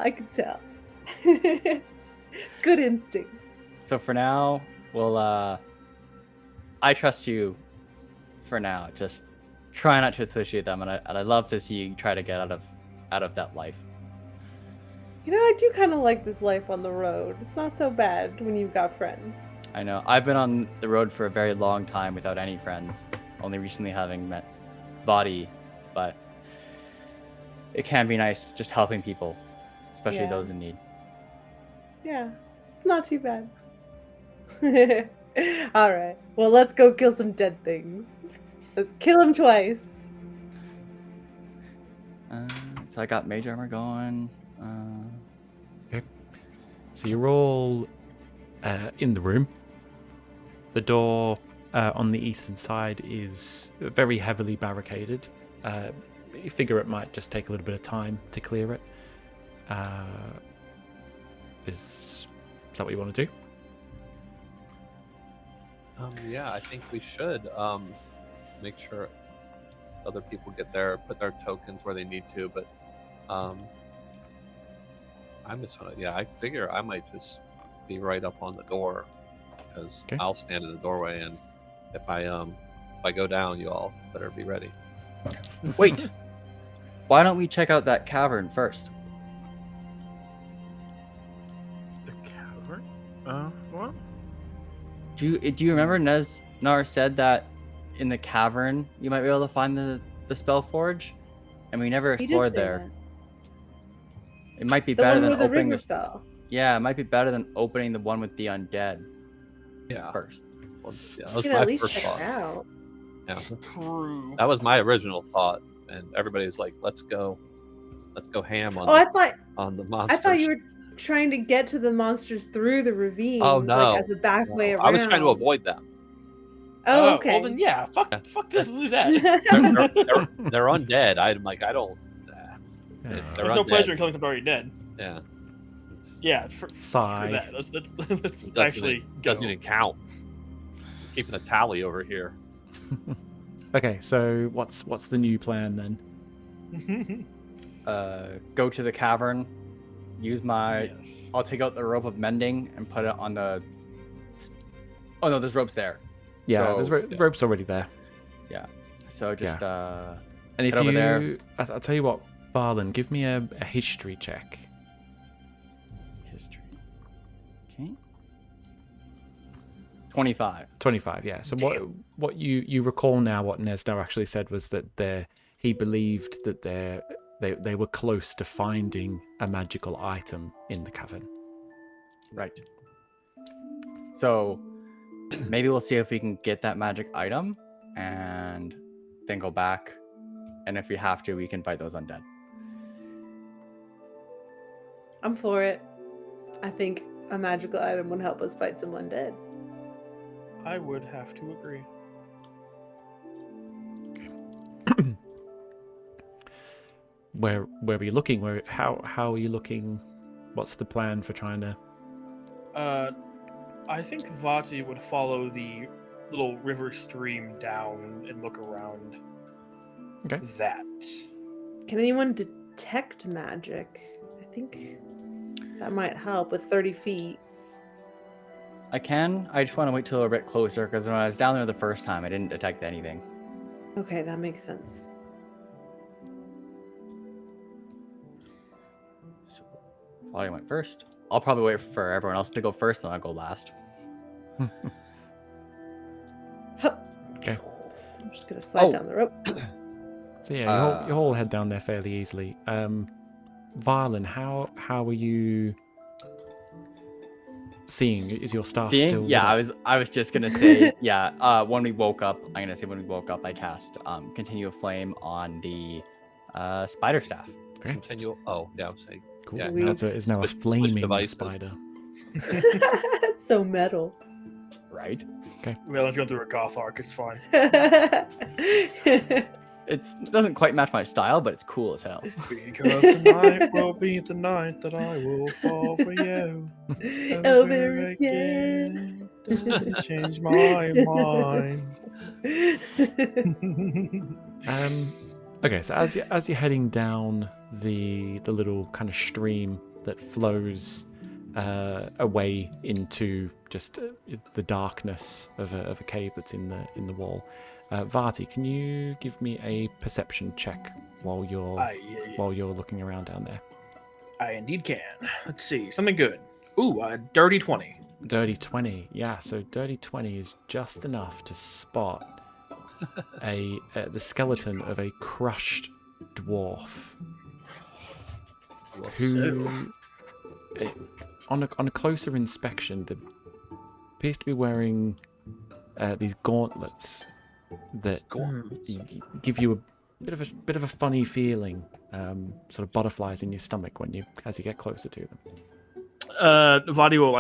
It's good instincts. So for now, we'll I trust you for now. Just try not to associate them, and I love to see you try to get out of that life. You know, I do kind of like this life on the road. It's not so bad when you've got friends. I know. I've been on the road for a very long time without any friends, only recently having met Body, but it can be nice just helping people, especially Yeah. those in need. Yeah, it's not too bad. All right. Well, let's go kill some dead things. Let's kill them twice. So I got mage armor going. So you're all in the room. The door on the eastern side is very heavily barricaded. You figure it might just take a little bit of time to clear it. Is that what you want to do? Yeah, I think we should make sure other people get there, put their tokens where they need to. But I'm just gonna, I figure I might just be right up on the door, because Okay. I'll stand in the doorway, and if I go down, you all better be ready. Wait, why don't we check out that cavern first? The cavern? What? Do you remember Nesnar said that in the cavern you might be able to find the spell forge, and we never You did explored say there. that. It might be The better one than where the opening river this. fell. Yeah, it might be better than opening the one with the undead Yeah. first. Well, yeah, that You was can my at least first check thought. it out. Yeah. True. That was my original thought, and everybody's like, "Let's go ham on Oh, on the I monsters." thought you were trying to get to the monsters through the ravine. Oh, like no. as a back way No, around. I was trying to avoid them. Oh, okay. Well then, yeah. Fuck this. Let's do that. They're undead. I don't. They're There's no undead. pleasure in killing something already dead. Yeah. Yeah. Sigh. Screw that. Let's Doesn't actually doesn't go. even count. Keeping a tally over here. Okay, so what's the new plan then? Go to the cavern, use my. Yes. I'll take out the rope of mending and put it on the. Oh no, there's ropes there. Yeah, So, there's ropes already there. So just And if head over there. you, I'll tell you what, Barlin, give me a history check. History. Okay. 25. 25, yeah. So what you recall now, what Nesdar actually said was that he believed that they were close to finding a magical item in the cavern. Right. So maybe we'll see if we can get that magic item and then go back. And if we have to, we can fight those undead. I'm for it. I think a magical item would help us fight some undead. I would have to agree. Where are you looking? How are you looking? What's the plan for trying to? I think Vati would follow the little river stream down and look around. Okay. That. Can anyone detect magic? I think that might help with 30 feet. I can. I just want to wait till a bit closer because when I was down there the first time, I didn't detect anything. Okay, that makes sense. So, Claudia went first. I'll probably wait for everyone else to go first, and I'll go last. Okay. I'm just gonna slide down the rope. So yeah, you all head down there fairly easily. Varlin, how are you seeing? Is your staff still? Yeah, lit up? I was just gonna say, yeah. When we woke up, I cast continue flame on the spider staff. Okay. Continue. Oh, yeah, I'm saying. Cool. Yeah, Sweet. It's now a Switch flaming devices. spider. So metal. Right. Valen's going through a goth arc. It's fine. It doesn't quite match my style, but it's cool as hell. Because tonight will be the night that I will fall for you. Over again. Doesn't change my mind. Okay, so as you're heading down the little kind of stream that flows away into just the darkness of a cave that's in the wall, Vati, can you give me a perception check while you're looking around down there? I indeed can. Let's see. Something good. Ooh, dirty 20. Dirty 20, yeah. So dirty 20 is just enough to spot the skeleton of a crushed dwarf who, on a closer inspection, appears to be wearing these gauntlets that give you a bit of a funny feeling, sort of butterflies in your stomach as you get closer to them. Vadi will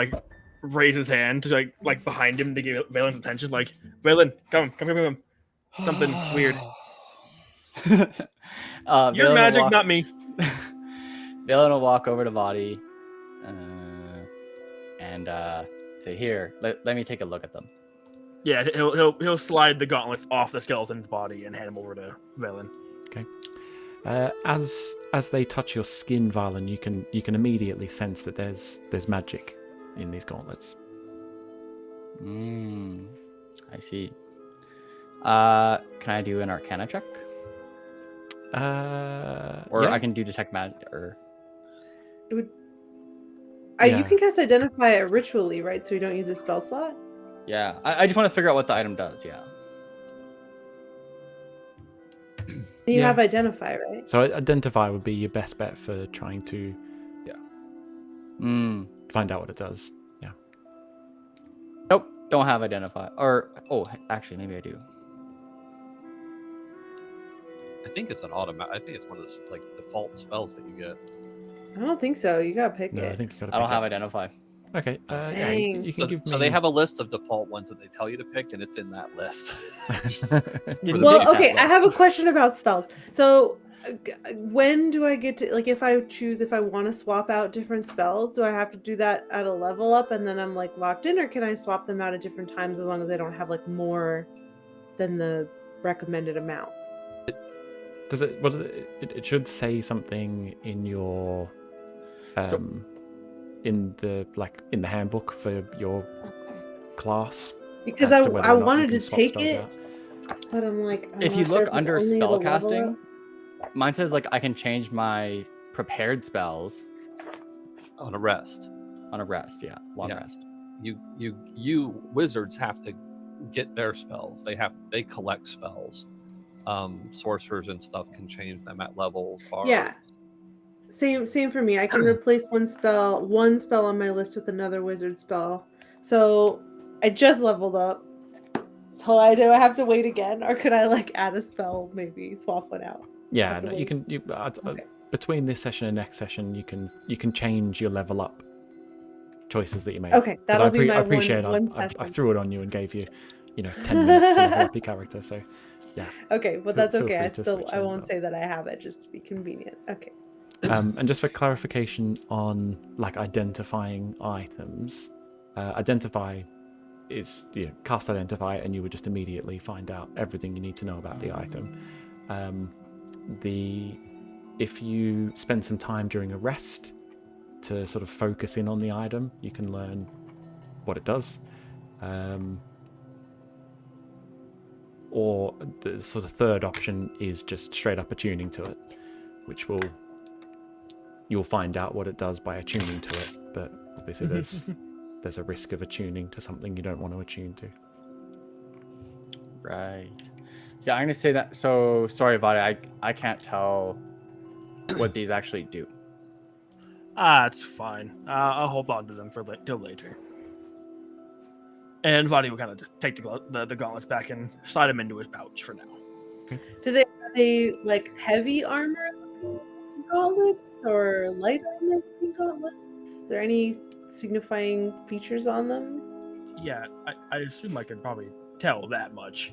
raise his hand to like behind him to get Valen's attention. Like, Valen, come. Something weird. Your magic, not me. Valen will walk over to Vadi and say, "Here, let me take a look at them." Yeah, he'll slide the gauntlets off the skeleton's body and hand them over to Valen. Okay. As they touch your skin, Valen, you can immediately sense that there's magic in these gauntlets. I see. Can I do an Arcana check? Or yeah. I can do detect magic, or You Yeah. can cast Identify it ritually, right? So you don't use a spell slot? yeah. I just want to figure out what the item does. Yeah. You Yeah. have identify, right? So identify would be your best bet for trying to find out what it does. Yeah. Nope, don't have identify. Or actually, maybe I do. I think it's an automatic. I think it's one of the like default spells that you get. I don't think so. You gotta pick No, it. I think you got to. I don't have identify. Okay. Oh. Yeah, you Dang. can give me. So they have a list of default ones that they tell you to pick, and it's in that list. Didn't Well, make that okay, I list. have a question about spells. So, when do I get to, like, if I want to swap out different spells, do I have to do that at a level up and then I'm like locked in, or can I swap them out at different times as long as I don't have like more than the recommended amount? Does it? What does it? It should say something in your, in the handbook for your class. Because as to whether I or not you wanted can to swap take spells it, out. but I'm like, I'm If not you sure look if it's under only at a level spellcasting, up. mine says like I can change my prepared spells On a rest. on a rest. Yeah, long Yeah. rest. You wizards have to get their spells. They collect spells. Sorcerers and stuff can change them at levels. Yeah. Same for me. I can replace one spell on my list with another wizard spell. So I just leveled up. So I have to wait again, or could I like add a spell, maybe swap one out? Yeah, Have to no, you wait. can. Okay. Between this session and next session, you can change your level up choices that you make. Okay, 'Cause that'll be my I appreciate one I session. threw it on you and gave you, 10 minutes to level up your character. So, yeah. Okay, but Feel- that's feel okay. free to switch I things won't up. say that I have it just to be convenient. Okay. And just for clarification on like identifying items, identify is cast identify, and you would just immediately find out everything you need to know about the item. If you spend some time during a rest to sort of focus in on the item, you can learn what it does. Or the sort of third option is just straight up attuning to it, which you'll find out what it does by attuning to it, but obviously there's a risk of attuning to something you don't want to attune to. Right. Yeah, I'm gonna say that. So sorry, Vadi. I can't tell what these actually do. It's fine. I'll hold on to them for till later. And Vadi will kind of just take the gauntlets back and slide them into his pouch for now. Are they like heavy armor gauntlets or light armor gauntlets? Is there any signifying features on them? Yeah, I assume I could probably tell that much.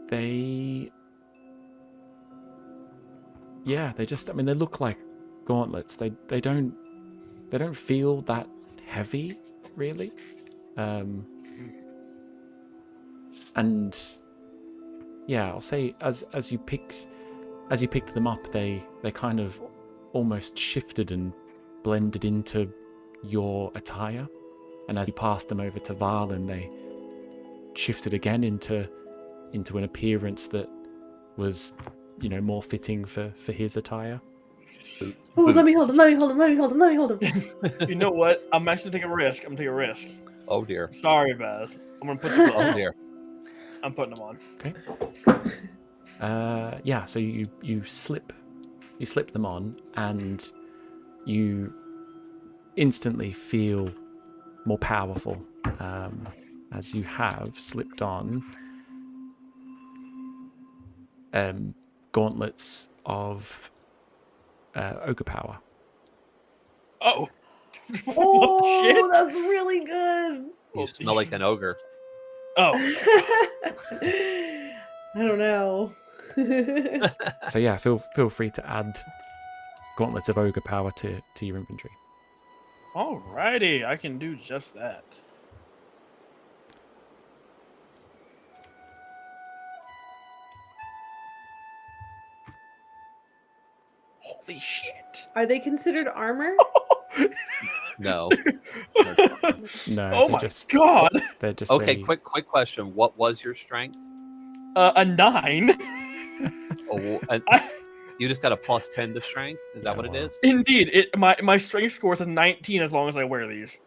They just, I mean, they look like gauntlets. They don't feel that heavy, really. And yeah, I'll say as you picked them up, they kind of almost shifted and blended into your attire. And as you passed them over to Varlin, they shifted again into an appearance that was, more fitting for his attire. Oh, let me hold him. You know what? I'm actually taking a risk. I'm taking a risk. Oh dear. Sorry, Baz. I'm gonna put the Oh dear. I'm putting them on. Okay. So you slip them on, and you instantly feel more powerful as you have slipped on gauntlets of ogre power. Oh. Oh, Shit. that's really good. You smell like an ogre. Oh. I don't know. So yeah, feel free to add gauntlets of ogre power to your inventory. Alrighty, I can do just that. Holy shit. Are they considered armor? No. No, Oh my god. They're just Okay, quick question. What was your strength? A 9. Oh, You just got a +10 to strength. Is that Yeah, what it wow. is? Indeed, my strength score is a 19 as long as I wear these.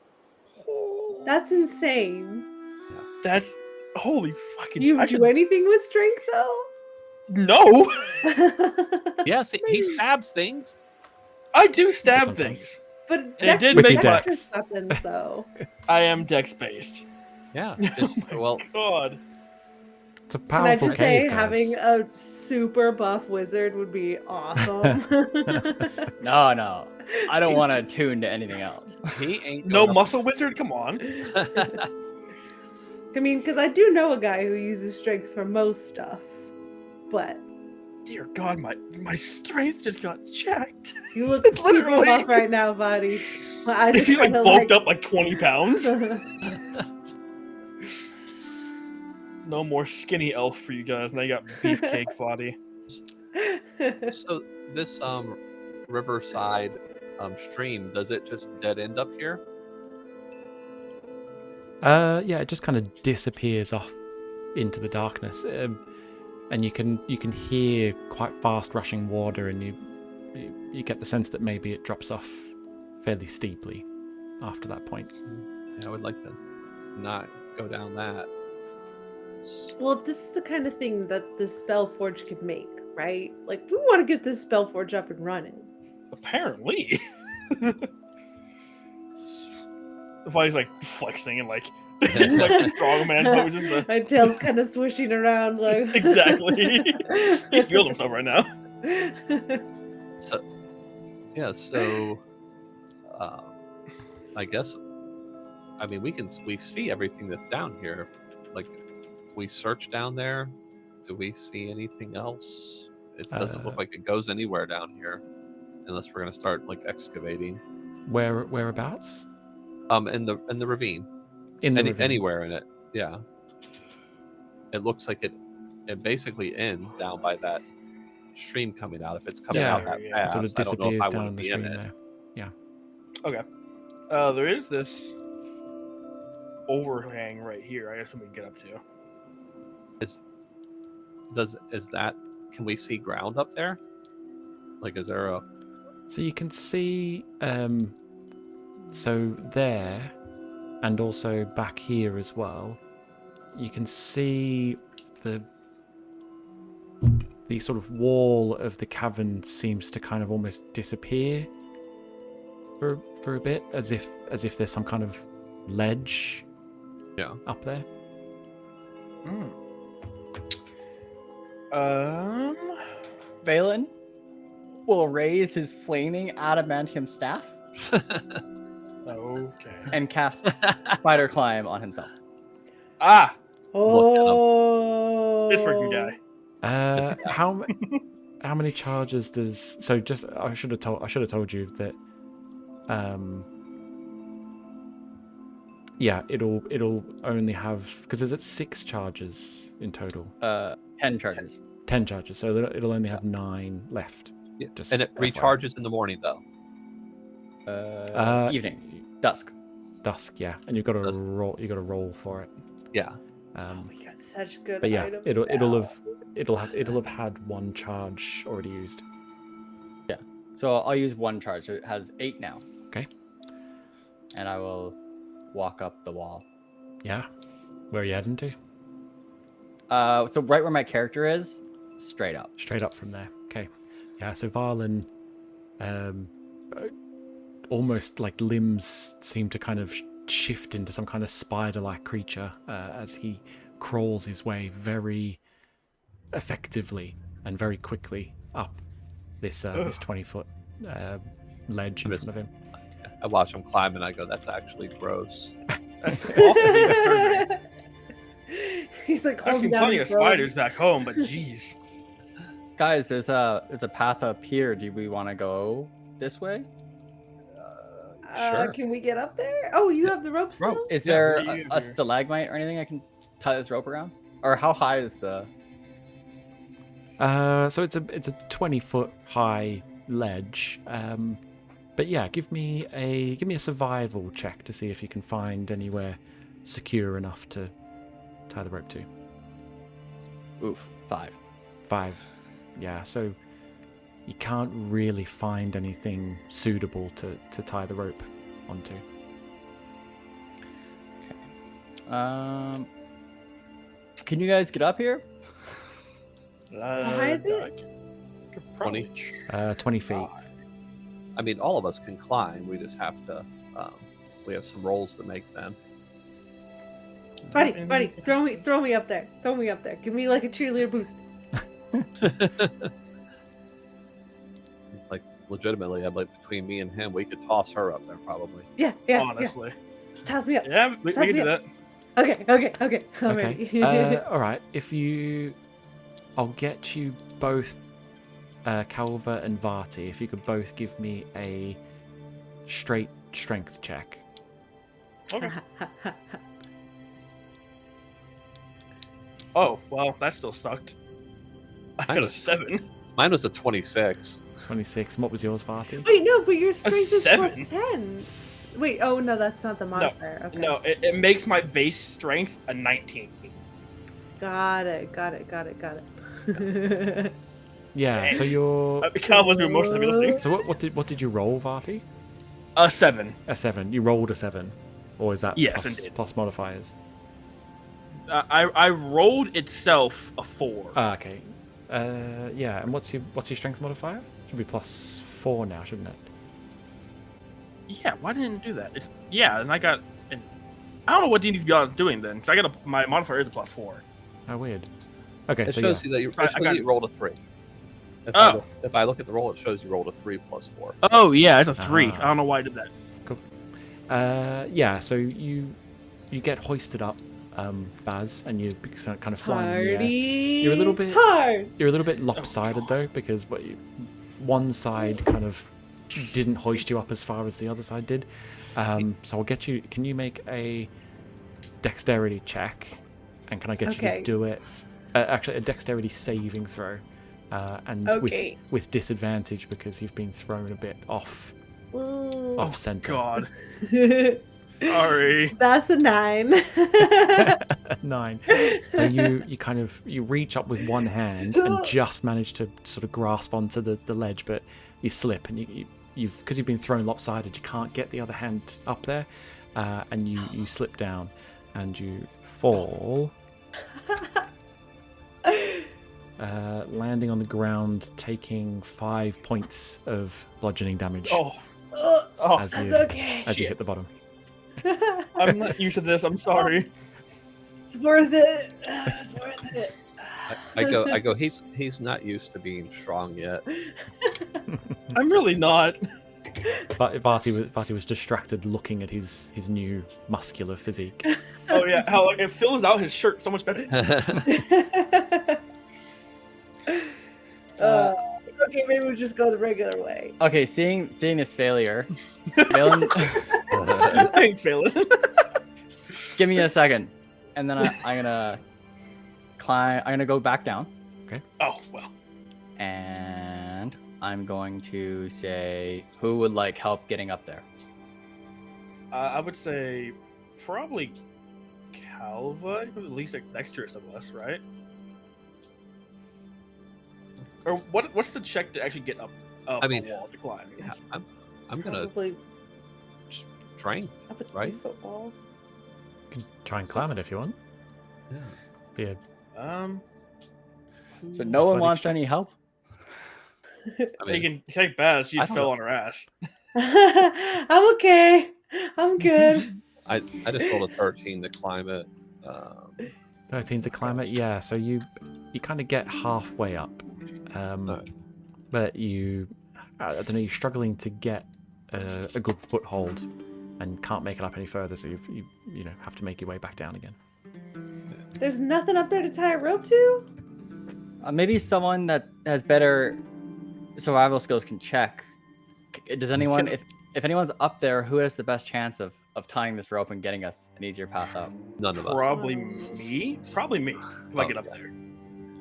That's insane. That's holy fucking. You I do should anything with strength though? no. Yes, he stabs things. I do stab Sometimes. things. But It dex did With make your my. dex. weapons though. I am dex based. Yeah, just Oh my God. It's a Can I powerful just say cave, having guys. a super buff wizard would be awesome. No. I don't want to tune to anything else. he ain't No going muscle wizard. Come on. I mean, because I do know a guy who uses strength for most stuff, but Dear God, my strength just got checked. you look It's super literally- buff right now, buddy. My eyes are He like kinda bulked up like 20 pounds. up. No more skinny elf for you guys. Now you got beefcake body. So this riverside stream, does it just dead end up here? Yeah, it just kind of disappears off into the darkness, and you can hear quite fast rushing water, and you get the sense that maybe it drops off fairly steeply after that point. Yeah, I would like to not go down that. Well, this is the kind of thing that the Spellforge could make, right? Like, we want to get this Spellforge up and running. Apparently. Body's like flexing and like strongman poses. My tail's kind of swishing around, like Exactly. He feels himself right now. So yeah, so I guess we see everything that's down here. Like, if we search down there, do we see anything else? It doesn't look like it goes anywhere down here, unless we're gonna start like excavating. Whereabouts? In the ravine. In the ravine. Anywhere in it. Yeah. It looks like it basically ends down by that stream coming out. If it's coming out that Yeah. fast, It sort of I don't know if disappears I down want the to be in stream it. there. Okay. There is this overhang right here. I guess we can get up to. Can we see ground up there? Like, is there a So you can see, so there, and also back here as well, you can see the sort of wall of the cavern seems to kind of almost disappear for a bit, as if there's some kind of ledge up there. Valen will raise his flaming adamantium staff Okay. and cast Spider Climb on himself. Ah, Oh, this freaking guy. How many charges does? So just I should have told you that. Yeah, it'll only have, because is it 6 charges in total? 10 charges. 10 charges, so it'll only have 9 left. Yeah. Just And it FYI. recharges in the morning though. Evening, dusk. Dusk, yeah, and you've got to Dusk. roll. You got to roll for it. Yeah. We got such good But yeah, items it'll now. have had 1 charge already used. So I'll use 1 charge. So it has 8 now. Okay. And I will walk up the wall. Yeah, where are you heading to? So right where my character is, straight up. Straight up from there. Okay. Yeah, so Varlin, almost like limbs seem to kind of shift into some kind of spider-like creature as he crawls his way very effectively and very quickly up this 20-foot ledge in front of him. I watch him climb and I go, that's actually gross. He's like I've holding seen down plenty of his robes. spiders back home, but jeez. Guys, there's a path up here. Do we want to go this way? Sure. Can we get up there? Oh, you have the rope still? Is Yeah, there what do you a do? stalagmite or anything I can tie this rope around? Or how high is the? So it's a 20-foot high ledge. But yeah, give me a survival check to see if you can find anywhere secure enough to tie the rope to. Oof, 5. 5. Yeah, so you can't really find anything suitable to tie the rope onto. Can you guys get up here? How high is it? I could probably 20 feet. try. I mean, all of us can climb. We just have to. We have some rolls to make then. Buddy, throw me up there. Throw me up there. Give me like a cheerleader boost. Like legitimately, I'm like between me and him, we could toss her up there probably. Yeah. Honestly. Just toss me up. Yeah, we Toss can me do up. that. Okay. I'm ready. All right. I'll get you both, Calva and Varti. If you could both give me a straight strength check. Okay. Oh, well, that still sucked. I got a 7. Mine was a 26. 26. And what was yours, Varti? Wait, no, but your strength is 7. plus 10. Wait, oh no, that's not the modifier. Okay. No, it makes my base strength a 19. Got it. Yeah. So you're. Cal was doing most of the middle thing. So what did you roll, Varti? A 7. A 7. You rolled a 7, or is that Yes, plus, indeed. plus modifiers? I rolled itself a 4. Okay. Yeah. And what's your strength modifier? Should be plus 4 now, shouldn't it? Yeah, why didn't it do that? And I got. I don't know what D&D's Beyond is doing then, because I got my modifier is a plus 4. Oh, weird. Okay, It so shows yeah. you that you, I it shows got- you rolled a 3. Oh. If I look at the roll, it shows you rolled a 3 plus 4. Oh yeah, it's a 3. Ah. I don't know why I did that. Yeah. So you get hoisted up, Baz, and you kind of flying in the air. Party You're a little bit- hard. You're a little bit lopsided though, because one side kind of didn't hoist you up as far as the other side did. So I'll get you. Can you make a dexterity check? And can I get you Okay. to do it? Actually, a dexterity saving throw, and Okay. with disadvantage because you've been thrown a bit off Ooh. center. God, sorry. That's a 9. 9. So you reach up with one hand and just manage to sort of grasp onto the ledge, but you slip and you've been thrown lopsided. You can't get the other hand up there, and you slip down and you fall, landing on the ground, taking 5 points of bludgeoning damage Oh, as That's you okay. as you hit the bottom. I'm not used to this. I'm sorry. It's worth it. It's worth it. I go. He's not used to being strong yet. I'm really not. But Barty was distracted looking at his new muscular physique. Oh yeah, how like, it fills out his shirt so much better. Okay, maybe we'll just go the regular way. Okay, seeing this failure, Valen, I ain't failing. give me a second, and then I'm gonna climb. I'm gonna go back down, Oh well. and I'm going to say who would like help getting up there. I would say probably Calva, at least like dexterous of us, right? Or what's the check to actually get up I mean, the wall to climb? Yeah, I'm gonna Probably strength, up a right? 20-foot wall. You can try and climb it if you want. Yeah. Be a So no one Athletic wants check. any help. I you mean, can take Baz. She I just don't fell know. on her ass. I'm okay. I'm good. I just rolled a 13 to climb it. 13 to climb it. Yeah. So you kind of get halfway up, Alright. but I don't know. You're struggling to get a good foothold, and can't make it up any further. So you have to make your way back down again. There's nothing up there to tie a rope to? Maybe someone that has better survival skills can check. Does anyone, if anyone's up there, who has the best chance of tying this rope and getting us an easier path out? None of us. Probably me. Probably me. If I get up there.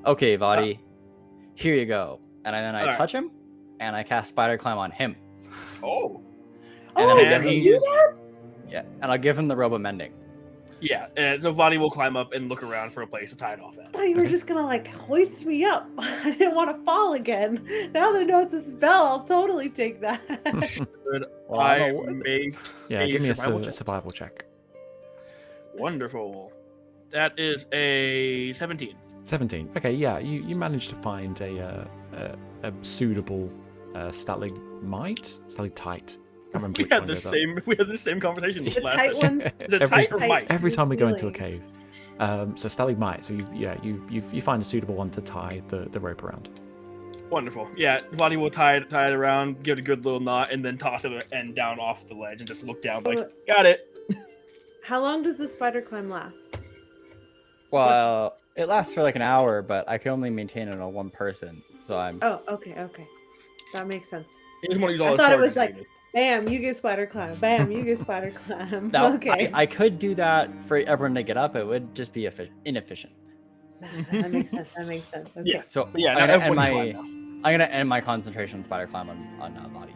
Okay, Vadi, here you go. And then I Alright. touch him, and I cast Spider Climb on him. Oh. And Oh, then you I can give do him, that? yeah, and I'll give him the rope of mending. Yeah, and so Vadi will climb up and look around for a place to tie it off at. I thought you were Okay. just gonna like hoist me up. I didn't want to fall again. Now that I know it's a spell, I'll totally take that. Good. Well, I I'm a- make Yeah, give me a survival check. survival check. Wonderful. That is a 17. 17. Okay, yeah, you managed to find a suitable stalagmite? Stalactite. I can't remember We which had one the goes up. same. We had the same conversation The last tight session. ones. Is it Every- tight or might? Every time we go into a Feeling. cave. So stalagmite, so you find a suitable one to tie the rope around. Wonderful. Yeah, Vadi will tie it around, give it a good little knot, and then toss it end down off the ledge and just look down like, got it. How long does the spider climb last? Well, it lasts for like an hour, but I can only maintain it on one person. So I'm. Oh, okay. That makes sense. He doesn't want to use all I his thought it charges, was like, David. bam, you get spider climb. Bam, you get spider climb. Now, Okay. I could do that for everyone to get up. It would just be inefficient. Nah, that makes sense. Okay. Yeah. So But yeah, I'm now gonna end everyone my can climb now. I'm gonna end my concentration on spider climb on body.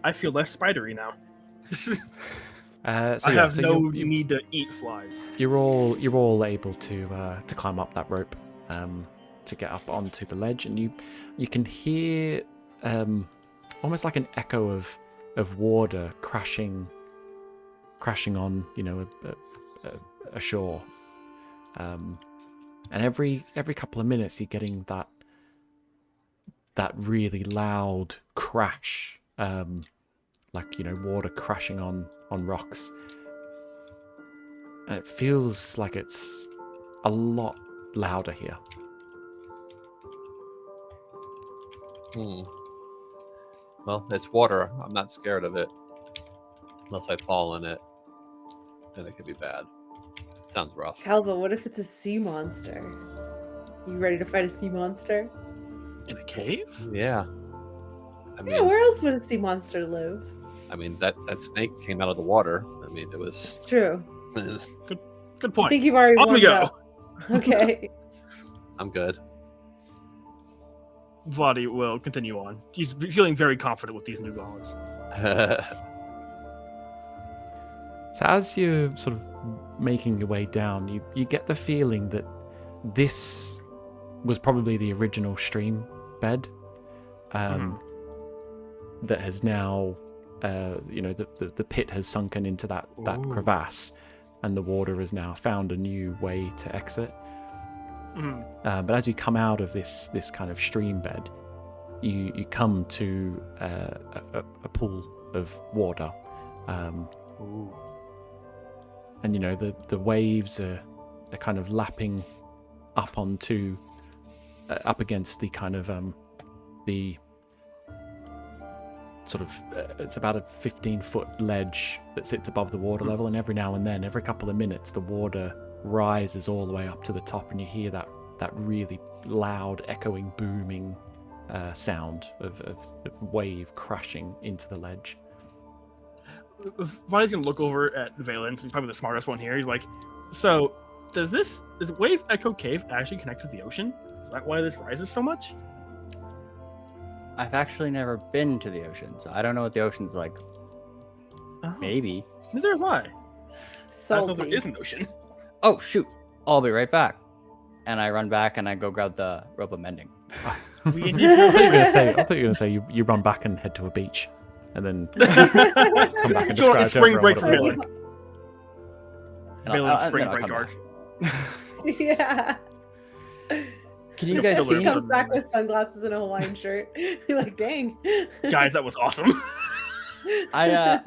I feel less spidery now. So I yeah, have so no you, need to eat flies. you're all able to climb up that rope to get up onto the ledge, and you can hear almost like an echo of water crashing on a shore, and every couple of minutes you're getting that really loud crash, like water crashing on rocks, and it feels like it's a lot louder here. Well, it's water. I'm not scared of it. Unless I fall in it. Then it could be bad. Sounds rough. Calva, what if it's a sea monster? You ready to fight a sea monster? In a cave? Yeah. I Yeah, mean, where else would a sea monster live? that snake came out of the water. I mean, it was. It's true. Good I point. think you've already On we warmed go. up. Okay. I'm good. Vadi will continue on. He's feeling very confident with these new golems. So as you're sort of making your way down, you get the feeling that this was probably the original stream bed that has now, the pit has sunken into that Ooh. crevasse, and the water has now found a new way to exit. Mhm. But as you come out of this kind of stream bed, you come to a pool of water. Ooh. And the waves are kind of lapping up onto up against the kind of the sort of it's about a 15-foot ledge that sits above the water level, and every now and then, every couple of minutes, the water rises all the way up to the top, and you hear that really loud, echoing, booming sound of the wave crashing into the ledge. Vadi's gonna look over at Valence. He's probably the smartest one here. He's like, so is Wave Echo Cave actually connect to the ocean? Is that why this rises so much? I've actually never been to the ocean, so I don't know what the ocean's like. Oh, Maybe. neither have I. I thought there Salty. is an ocean. Oh shoot! I'll be right back. And I run back and I go grab the rope of mending. We indeed I thought you were gonna say you run back and head to a beach, and then come back and Go on a describe to spring everyone break what for it was Valen. like. And Valen's and spring then I'll break come arc. back. Yeah. Can you guys Killer see? He me? comes back with sunglasses and a Hawaiian shirt. You're like, dang. Guys, that was awesome. I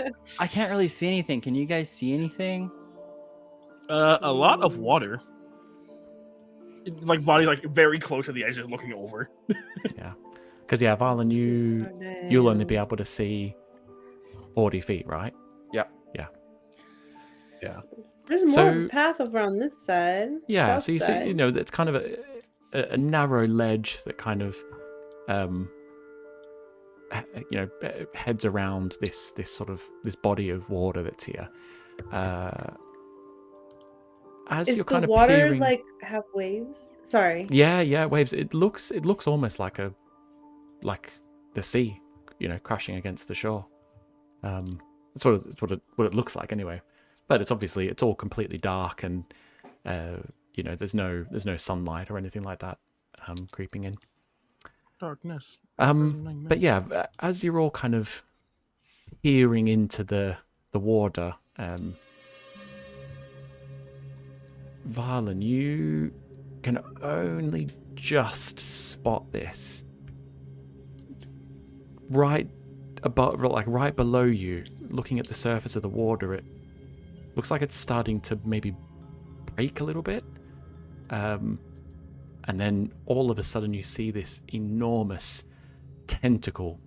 can't really see anything. Can you guys see anything? A lot of water. Like Vadi, like very close to the edge, just looking over. Because Valen, you'll only be able to see 40 feet, right? Yeah. There's more of So- a path over on this side. Yeah, south so you side. see, it's kind of a narrow ledge that kind of, heads around this sort of this body of water that's here. As Is you're the kind of water peering, like have waves? Sorry. yeah, waves. It looks almost like the sea, crashing against the shore. That's what it looks like anyway. but it's all completely dark, and there's no sunlight or anything like that creeping in. Darkness. But yeah, as you're all kind of peering into the water, Varlin, you can only just spot this right above, like right below you, looking at the surface of the water. It looks like it's starting to maybe break a little bit. And then all of a sudden you see this enormous tentacle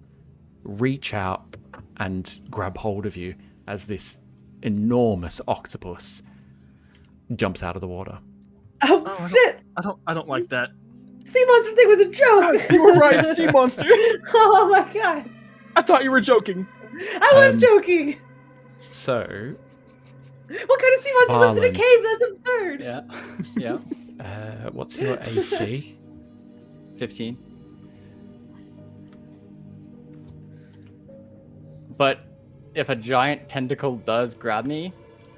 reach out and grab hold of you as this enormous octopus jumps out of the water. Oh, shit! I don't like that. Sea monster thing was a joke! You were right, sea monster. Oh my god. I thought you were joking. I was joking! So... What kind of sea monster lives in a Varlin. cave? That's absurd! Yeah. Yeah. what's your AC? 15. But if a giant tentacle does grab me,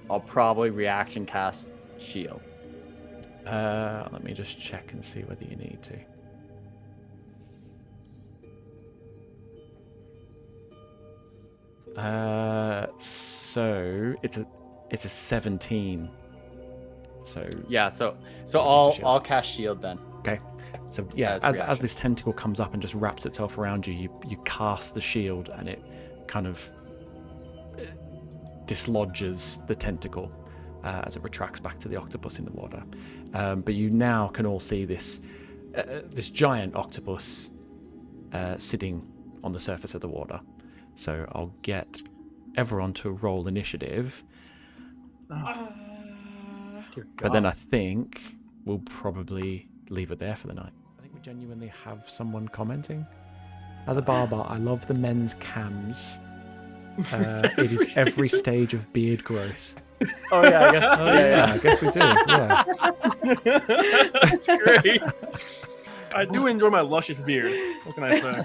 I'll probably reaction cast shield. Let me just check and see whether you need to. So it's a 17. So Yeah, so I'll cast shield then. okay. So yeah, As as reaction. this tentacle comes up and just wraps itself around you, you cast the shield, and it kind of dislodges the tentacle as it retracts back to the octopus in the water. But you now can all see this giant octopus sitting on the surface of the water. So I'll get everyone to roll initiative. But then I think we'll probably leave it there for the night. I think we genuinely have someone commenting. As a barber, I love the men's cams. It is every stage of beard growth. Oh yeah, I guess. I guess we do. Yeah. That's great. I do enjoy my luscious beard. What can I say?